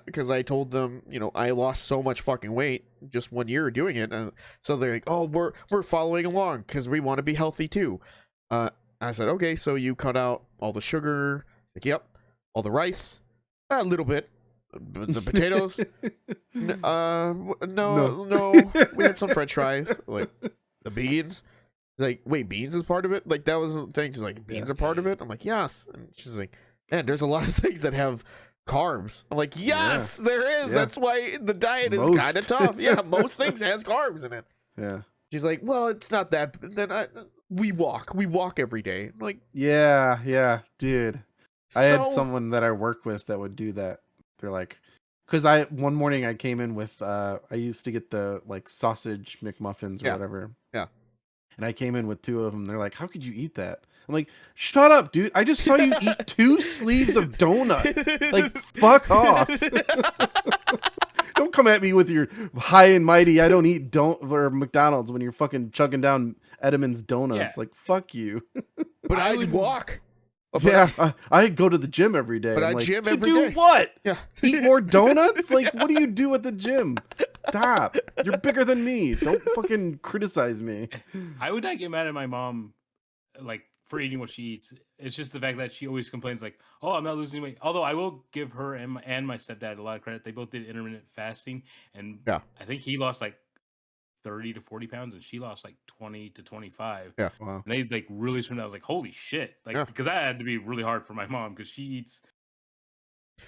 because I told them, you know, I lost so much fucking weight just 1 year doing it, and so they're like, "Oh, we're following along because we want to be healthy too." I said, "Okay, so you cut out all the sugar?" Like, "Yep." "All the rice?" "A little bit." "The potatoes?" No. We had some French fries. Like, "The beans?" He's like, "Wait, beans is part of it?" Like, that was the thing. She's like, "Beans are part of it?" I'm like, "Yes." And she's like, "Man, there's a lot of things that have carbs." I'm like, "Yes, there is." That's why the diet is kind of tough. Yeah, most things has carbs in it. Yeah. She's like, "Well, it's not that." Then we walk every day. I'm like, yeah, dude. I had someone that I work with that would do that. They're like, because one morning I came in with I used to get the like sausage McMuffins or whatever. Yeah. And I came in with 2 of them. They're like, "How could you eat that?" I'm like, "Shut up, dude. I just saw you eat 2 sleeves of donuts. Like, fuck off." Don't come at me with your high and mighty, I don't eat or McDonald's when you're fucking chugging down Edam's donuts. Yeah. Like, fuck you. But I would walk. I go to the gym every day. But I like, gym to every do day. what? Yeah. Eat more donuts? Like, what do you do at the gym? Stop. You're bigger than me. Don't fucking criticize me. I would not get mad at my mom, like, for eating what she eats. It's just the fact that she always complains, like, "Oh, I'm not losing weight." Although I will give her and my stepdad a lot of credit. They both did intermittent fasting, and I think he lost like 30 to 40 pounds, and she lost like 20 to 25. Yeah. Wow. And they like really turned out. I was like, "Holy shit!" Like, because that had to be really hard for my mom because she eats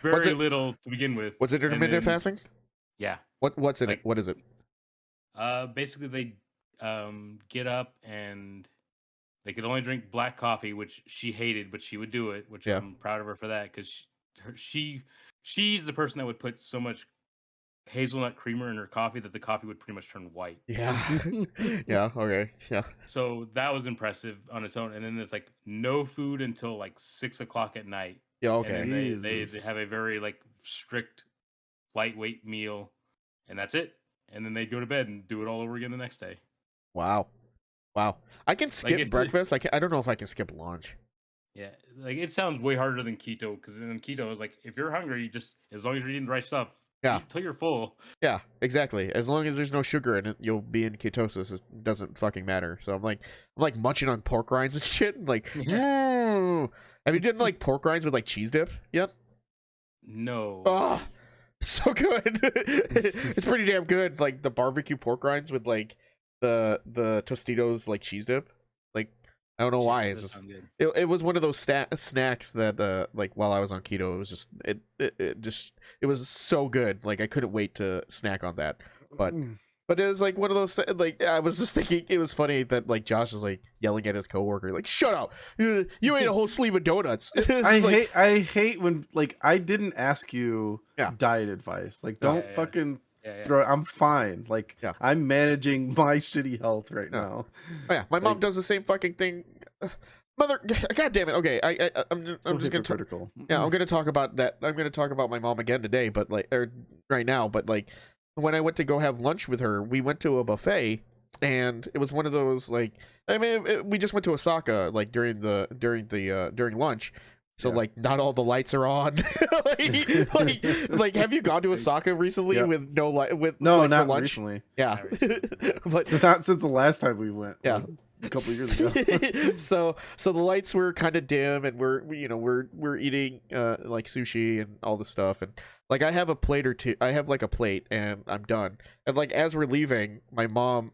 very little to begin with. Was it intermittent fasting? Yeah. What's in it? What is it? Basically, they get up and they could only drink black coffee, which she hated, but she would do it, which I'm proud of her for that because she's the person that would put so much hazelnut creamer in her coffee that the coffee would pretty much turn white. Yeah. Yeah. Okay. Yeah. So that was impressive on its own. And then there's like no food until like 6 o'clock at night. Yeah. Okay. And then they have a very like strict lightweight meal, and that's it. And then they go to bed and do it all over again the next day. Wow. I can skip breakfast. I don't know if I can skip lunch. Yeah, like, it sounds way harder than keto because in keto, it's like, if you're hungry, you just, as long as you're eating the right stuff, eat until you're full. Yeah, exactly. As long as there's no sugar in it, you'll be in ketosis. It doesn't fucking matter. So I'm like munching on pork rinds and shit. Like, have you done like pork rinds with like cheese dip yet? No. Oh, so good. It's pretty damn good. Like the barbecue pork rinds with like the Tostitos like cheese dip. Like, I don't know why. It's just it was one of those snacks that like while I was on keto, it was just it was so good. Like, I couldn't wait to snack on that. But it was like one of those like, I was just thinking it was funny that like Josh is like yelling at his coworker like, "Shut up! You ate a whole sleeve of donuts." I hate when, like, I didn't ask you diet advice. Like, don't fucking throw. I'm fine. Like, I'm managing my shitty health right now. Oh, yeah, my mom does the same fucking thing. Mother, god damn it. Okay, I'm just gonna critical. I'm gonna talk about that. I'm gonna talk about my mom again today, but like, or right now. But like, when I went to go have lunch with her, we went to a buffet, and it was one of those like, I mean, we just went to Osaka like during lunch, So like not all the lights are on. like have you gone to Osaka recently with no light no, like, not for lunch? recently. Yeah. But not since the last time we went. Yeah. A couple of years ago. so the lights were kind of dim, and we're eating like sushi and all this stuff, and like I have a plate or two. I have like a plate, and I'm done. And like as we're leaving, my mom's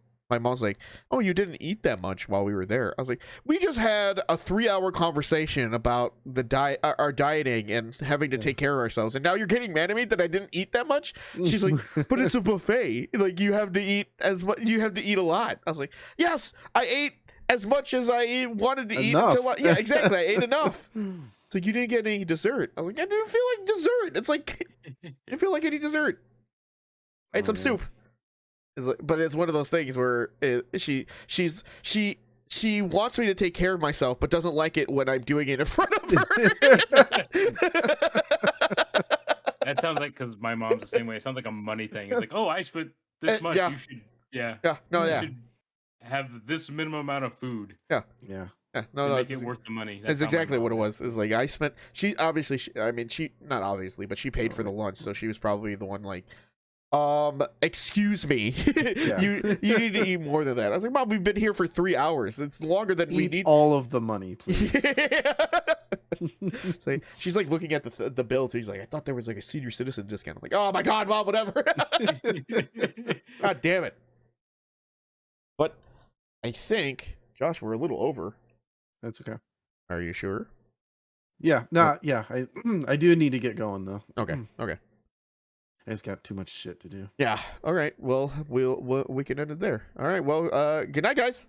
like, "Oh, you didn't eat that much while we were there." I was like, "We just had a 3-hour conversation about the our dieting and having to take care of ourselves, and now you're getting mad at me that I didn't eat that much." She's like, "But it's a buffet. Like you have to eat as much. You have to eat a lot." I was like, "Yes, I ate as much as I wanted to eat until yeah, exactly. I ate enough." It's like, "You didn't get any dessert." I was like, "I didn't feel like dessert." It's like, I didn't feel like any dessert. I ate some soup. It's like, but it's one of those things where she wants me to take care of myself, but doesn't like it when I'm doing it in front of her. That sounds like, because my mom's the same way. It sounds like a money thing. It's like, oh, I spent this much. Yeah. You should, you should have this minimum amount of food. Yeah. No, make it worth the money. That's exactly what it was. It's like I spent. She obviously, not obviously, but she paid for the lunch, so she was probably the one like, excuse me, you need to eat more than that. I was like, Mom, we've been here for 3 hours. It's longer than we need. All of the money, please. So she's like looking at the bill too. He's like, I thought there was like a senior citizen discount. I'm like, oh my God, Mom, whatever. God damn it. But I think, Josh, we're a little over. That's okay. Are you sure? Yeah. No. Yeah. I do need to get going though. Okay. I just got too much shit to do. Yeah. All right. Well, we can end it there. All right. Well, good night, guys.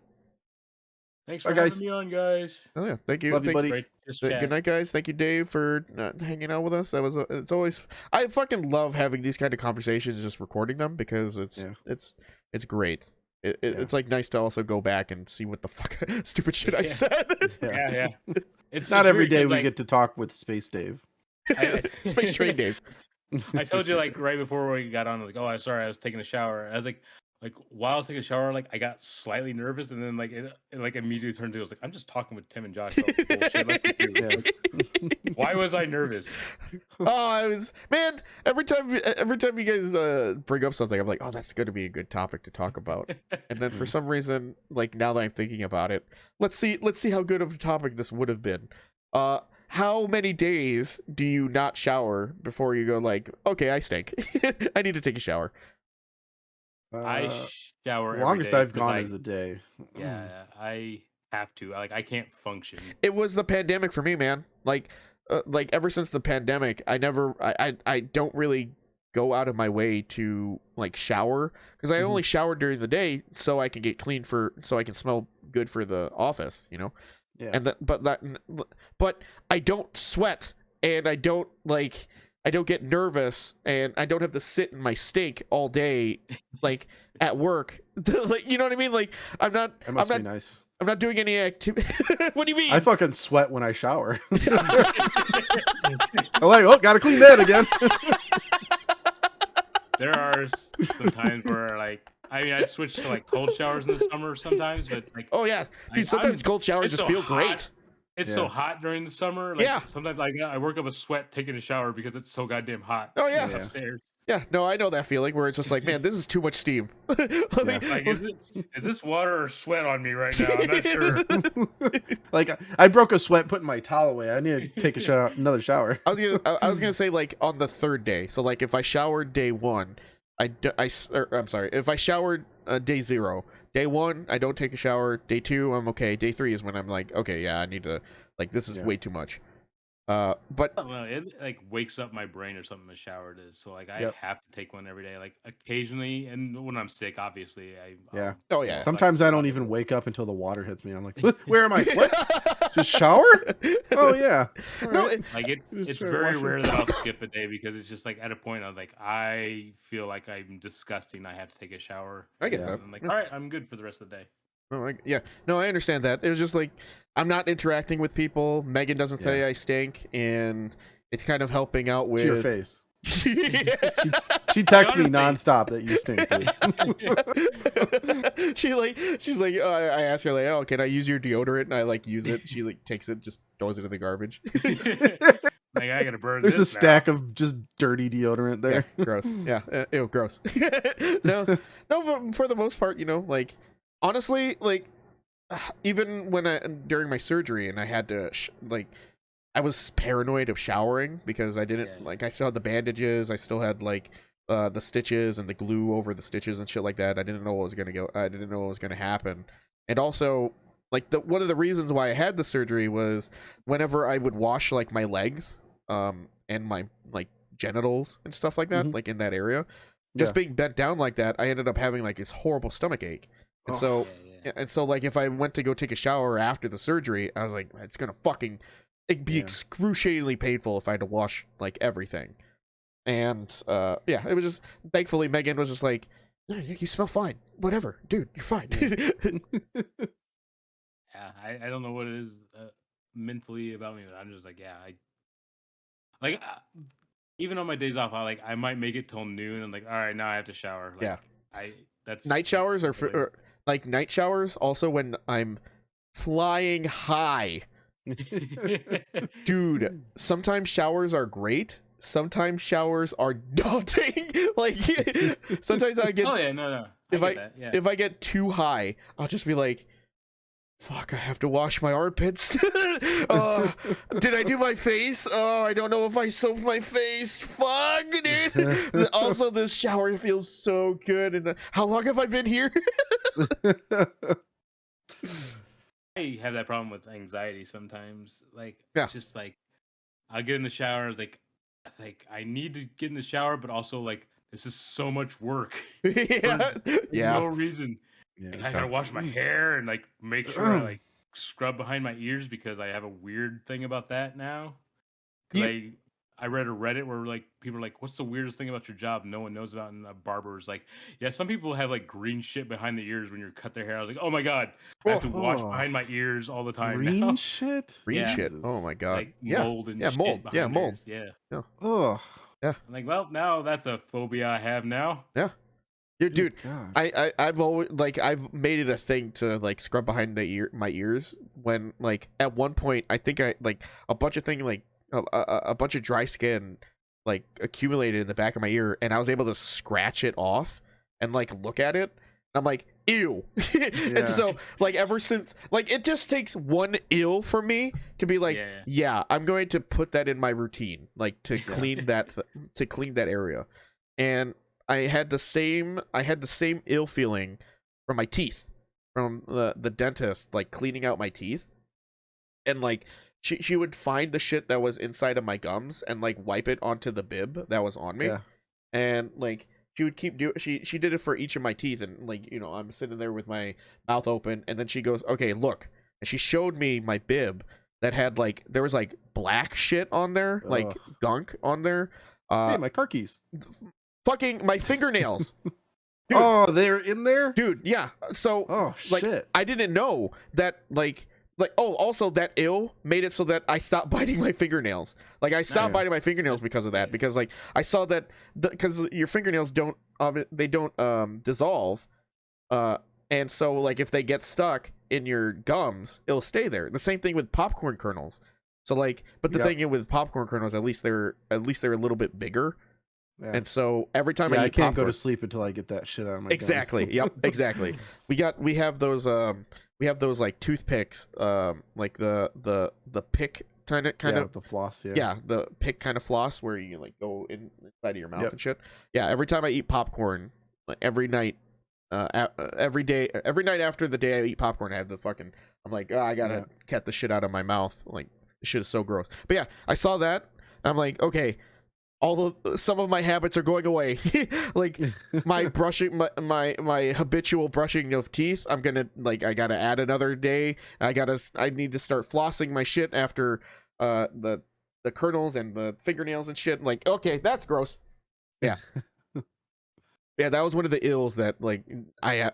Thanks for having me on, guys. Oh yeah. Thank you. Love you, buddy. Good night, guys. Thank you, Dave, for hanging out with us. It's always, I fucking love having these kind of conversations, just recording them, because it's great. It's like nice to also go back and see what the fuck stupid shit I said. Yeah. It's not every day we get to talk with Space Dave. Space Train Dave. I told you like right before we got on, like, oh, sorry, I was taking a shower. I was like while I was taking a shower, like I got slightly nervous, and then like it like immediately turned to, I was like, I'm just talking with Tim and Josh about bullshit. Like, why was I nervous? Man, every time you guys bring up something, I'm like, oh, that's gonna be a good topic to talk about. And then for some reason, like now that I'm thinking about it, let's see how good of a topic this would have been. How many days do you not shower before you go like, okay, I stink. I need to take a shower? I shower. Longest every day I've gone is a day. Yeah, I have to. Like I can't function. It was the pandemic for me, man. Like ever since the pandemic, I don't really go out of my way to like shower, because I only shower during the day so I can get clean so I can smell good for the office, you know. Yeah. And but I don't sweat, and I don't get nervous, and I don't have to sit in my stink all day, like at work. Like, you know what I mean? Like I'm not. That must be nice. I'm not doing any activity. What do you mean? I fucking sweat when I shower. I'm like, oh, gotta clean that again. There are some times where like, I mean, I switch to like cold showers in the summer sometimes, but like, oh yeah, dude, sometimes cold showers just feel great. It's so hot during the summer. Like, sometimes I work up a sweat taking a shower because it's so goddamn hot. Oh yeah, upstairs. Yeah, no, I know that feeling where it's just like, man, this is too much steam. Like, is this water or sweat on me right now? I'm not sure. Like, I broke a sweat putting my towel away. I need to take another shower. I was gonna say like on the third day. So like if I showered day 1, I'm sorry, if I showered day 0, day 1 I don't take a shower. Day 2 I'm okay. Day 3 is when I'm like, okay, yeah, I need to, like, this is way too much. But I don't know, it like wakes up my brain or something. The shower does. So like I have to take one every day. Like occasionally, and when I'm sick, obviously, oh yeah. Sometimes I don't even wake up until the water hits me. I'm like, where am I? What? Just shower? Oh yeah. No, like it's very rare that I'll skip a day, because it's just like at a point I was like, I feel like I'm disgusting. I have to take a shower. I get that. I'm like, all right, I'm good for the rest of the day. Oh, no, I understand that. It was just like, I'm not interacting with people. Megan doesn't say I stink, and it's kind of helping out with to your face. She texts me nonstop that you stink, dude. She's like, I ask her like, oh, can I use your deodorant? And I like use it. She like takes it, just throws it in the garbage. Like, I gotta burn. There's a this stack now. of just dirty deodorant there. Yeah, gross. Yeah, ew, gross. No, but for the most part, you know, like honestly, like even when during my surgery and I had to like. I was paranoid of showering because I didn't like I still had the bandages, I still had like the stitches and the glue over the stitches and shit like that. I didn't know what was gonna happen. And also like one of the reasons why I had the surgery was whenever I would wash like my legs and my like genitals and stuff like that, like in that area, just being bent down like that, I ended up having like this horrible stomach ache. And so like if I went to go take a shower after the surgery, I was like, it's gonna fucking it'd be excruciatingly painful if I had to wash like everything. And it was just thankfully Megan was just like, no, you smell fine, whatever, dude, you're fine. I don't know what it is mentally about me, but I'm just like, even on my days off, I might make it till noon and like, all right, now I have to shower. Like, that's night showers or like night showers also when I'm flying high. Dude, sometimes showers are great, sometimes showers are daunting. Like sometimes I get if I get too high, I'll just be like, fuck, I have to wash my armpits. Did I do my face? Oh, I don't know if I soaped my face. Fuck, dude. Also, this shower feels so good. And how long have I been here? I have that problem with anxiety sometimes. Like, yeah. It's just like, I'll get in the shower. It's like, I need to get in the shower, but also like, this is so much work. For no reason. Yeah, like, I gotta wash my hair and like make sure I like scrub behind my ears because I have a weird thing about that now. Because I read a Reddit where like people are like, "What's the weirdest thing about your job no one knows about?" And a barber is like, "Yeah, some people have like green shit behind the ears when you cut their hair." I was like, "Oh my god, I have to wash behind my ears all the time." Green now. shit, green shit. Oh my god, like mold and shit mold, mold, yeah. Oh, yeah. I'm like, well, now that's a phobia I have now. Yeah. Dude, I've always like I've made it a thing to like scrub behind my ears when like at one point I think I like a bunch of things like a bunch of dry skin like accumulated in the back of my ear and I was able to scratch it off and like look at it. I'm like, ew. And so like ever since like it just takes one ill for me to be like, I'm going to put that in my routine, like to clean that area. And I had the same ill feeling from my teeth, from the dentist, like cleaning out my teeth, and like she would find the shit that was inside of my gums and like wipe it onto the bib that was on me, and like she would keep she did it for each of my teeth, and like, you know, I'm sitting there with my mouth open, and then she goes, okay, look, and she showed me my bib that had like there was like black shit on there, like gunk on there. Hey, my car keys. Fucking my fingernails. Dude. Oh, they're in there? Dude, yeah. So like shit. I didn't know that like also that ill made it so that I stopped biting my fingernails. Like I stopped biting my fingernails because of that, because like I saw that because your fingernails don't dissolve, and so like if they get stuck in your gums, it'll stay there. The same thing with popcorn kernels. So like, but the thing with popcorn kernels, at least they're a little bit bigger. Yeah. And so every time I eat can't go to sleep until I get that shit out of my exactly gums. Yep, exactly. we have those like toothpicks, like the pick kind of the floss, the pick kind of floss where you like go inside of your mouth and shit. Every time I eat popcorn, like every night every night after the day I eat popcorn, I have the fucking, I'm like, I gotta get the shit out of my mouth. Like, this shit is so gross. But yeah, I saw that. I'm like, okay, some of my habits are going away. Like my brushing, my habitual brushing of teeth, I'm gonna, like, I gotta add another day. I need to start flossing my shit after the kernels and the fingernails and shit. Like, okay, that's gross. Yeah. Yeah, that was one of the ills that, like, I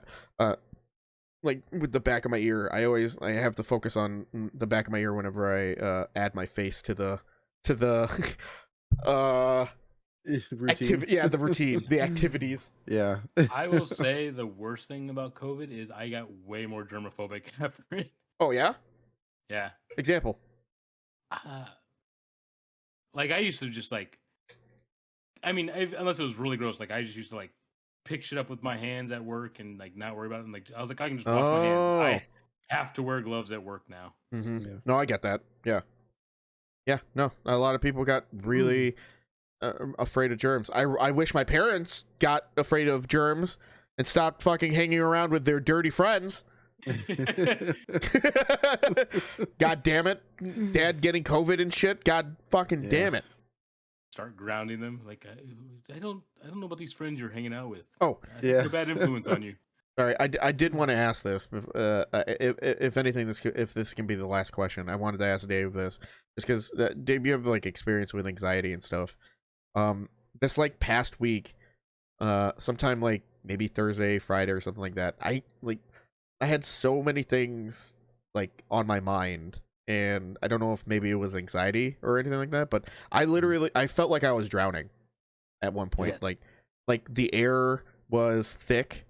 like with the back of my ear. I have to focus on the back of my ear whenever I add my face to the Routine. Yeah, the routine, the activities. Yeah. I will say the worst thing about COVID is I got way more germophobic after it. Oh yeah. Yeah. Example. Like I used to just like, I mean, unless it was really gross, like I just used to like pick shit up with my hands at work and like not worry about it. And like I was like, I can just wash my hands. I have to wear gloves at work now. Mm-hmm. Yeah. No, I get that. Yeah. Yeah. No, a lot of people got really afraid of germs. I wish my parents got afraid of germs and stopped fucking hanging around with their dirty friends. God damn it. Dad getting COVID and shit. God fucking damn it. Start grounding them. Like I don't know about these friends you're hanging out with. Oh, they're a bad influence on you. Sorry, I did want to ask this. If anything, if this can be the last question, I wanted to ask Dave this, just because Dave, you have like experience with anxiety and stuff. This like past week, sometime like maybe Thursday, Friday, or something like that. I had so many things like on my mind, and I don't know if maybe it was anxiety or anything like that, but I felt like I was drowning at one point. Yes. Like the air was thick,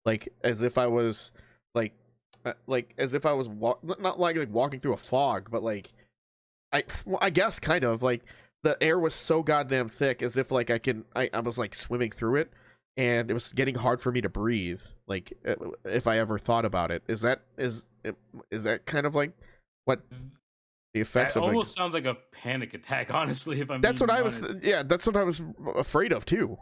like as if I was like as if I was not like walking through a fog, but like I guess kind of like the air was so goddamn thick, as if like I was like swimming through it, and it was getting hard for me to breathe. Like if I ever thought about it, is that kind of like what the effects of? Almost sounds like a panic attack, honestly. If I'm that's what I was. Yeah, that's what I was afraid of too.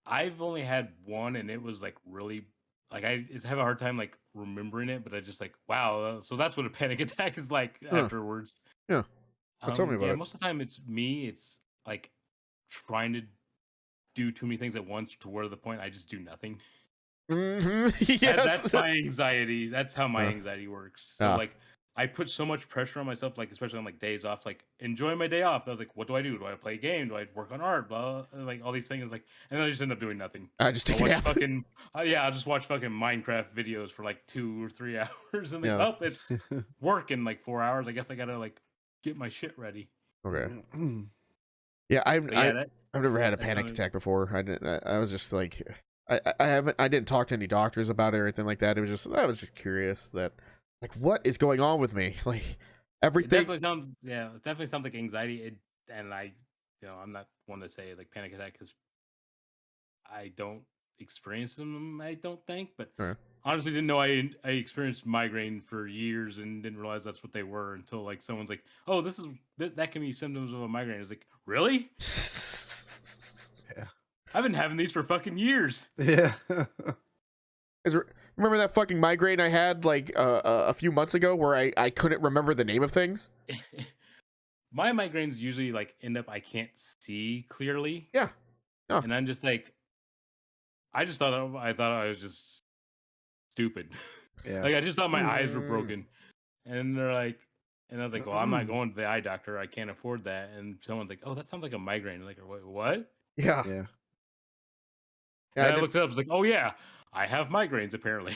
I've only had one, and it was like really like I have a hard time like remembering it, but I just like wow. So that's what a panic attack is like afterwards. Yeah. Tell me about it. Most of the time it's me. It's like trying to do too many things at once to where the point I just do nothing. Mm-hmm. Yes. That's my anxiety. That's how my anxiety works. So like I put so much pressure on myself, like especially on like days off, like enjoying my day off. I was like, what do I do? Do I play a game? Do I work on art? Blah, like all these things. Like, and then I just end up doing nothing. I just take a nap. I'll just watch fucking Minecraft videos for like 2 or 3 hours, and like, oh, it's work in like 4 hours. I guess I gotta like get my shit ready. Okay. Yeah, I've never had a panic attack before. I was just like, I didn't talk to any doctors about it or anything like that. I was just curious that like what is going on with me, like everything. It definitely sounds like anxiety. And I, I'm not one to say like panic attack because I don't experience them. I don't think, but honestly, didn't know I experienced migraine for years and didn't realize that's what they were until like someone's like, "Oh, that can be symptoms of a migraine." I was like, "Really?" Yeah. I've been having these for fucking years. Yeah. Remember that fucking migraine I had like a few months ago where I couldn't remember the name of things? My migraines usually like end up I can't see clearly. Yeah. Oh. And I'm just like, I thought I was just stupid. Yeah. Like I just thought my eyes were broken. And they're like, and I was like, well, I'm not going to the eye doctor. I can't afford that. And someone's like, oh, that sounds like a migraine. I'm like, what? Yeah. Yeah. And I looked it up. I was like, oh yeah, I have migraines apparently.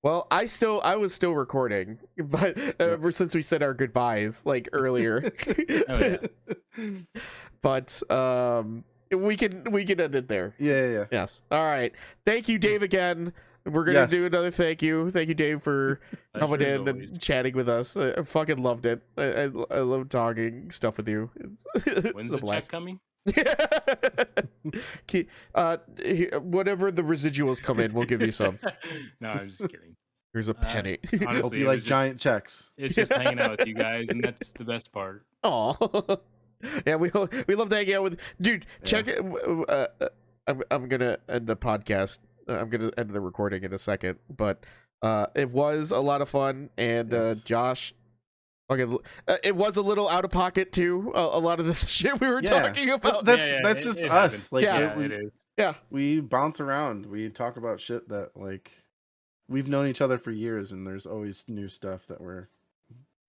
Well, I was still recording, but ever since we said our goodbyes like earlier. Oh yeah. But we can end it there. Yeah. Yes. All right. Thank you, Dave, again. We're gonna do another thank you. Thank you, Dave, for coming in and chatting with us. I fucking loved it. I love talking stuff with you. When's the check coming? Whatever the residuals come in, we'll give you some. No, I'm just kidding. Here's a penny. Honestly, hope you like giant checks. It's just hanging out with you guys, and that's the best part. Aw. Yeah, we love to hang out with dude. Check it. I'm gonna end the podcast. I'm gonna end the recording in a second, but it was a lot of fun, and Josh. Okay, it was a little out of pocket too. A lot of the shit we were talking about. That's just us. Like, it is. Yeah, we bounce around. We talk about shit that like we've known each other for years, and there's always new stuff that we're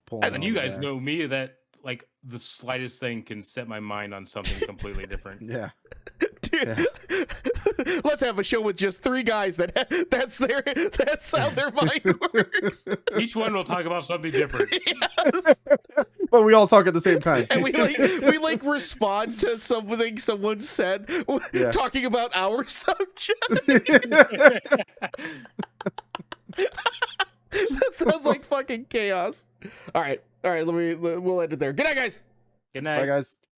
pulling. And you guys know me that like the slightest thing can set my mind on something completely different. Yeah. Dude. Yeah. let's have a show with just 3 guys that's how their mind works. Each one will talk about something different. Yes. But we all talk at the same time. And we respond to something someone said, talking about our subject. That sounds like fucking chaos. All right, we'll end it there. Good night, guys. Good night. Bye, guys.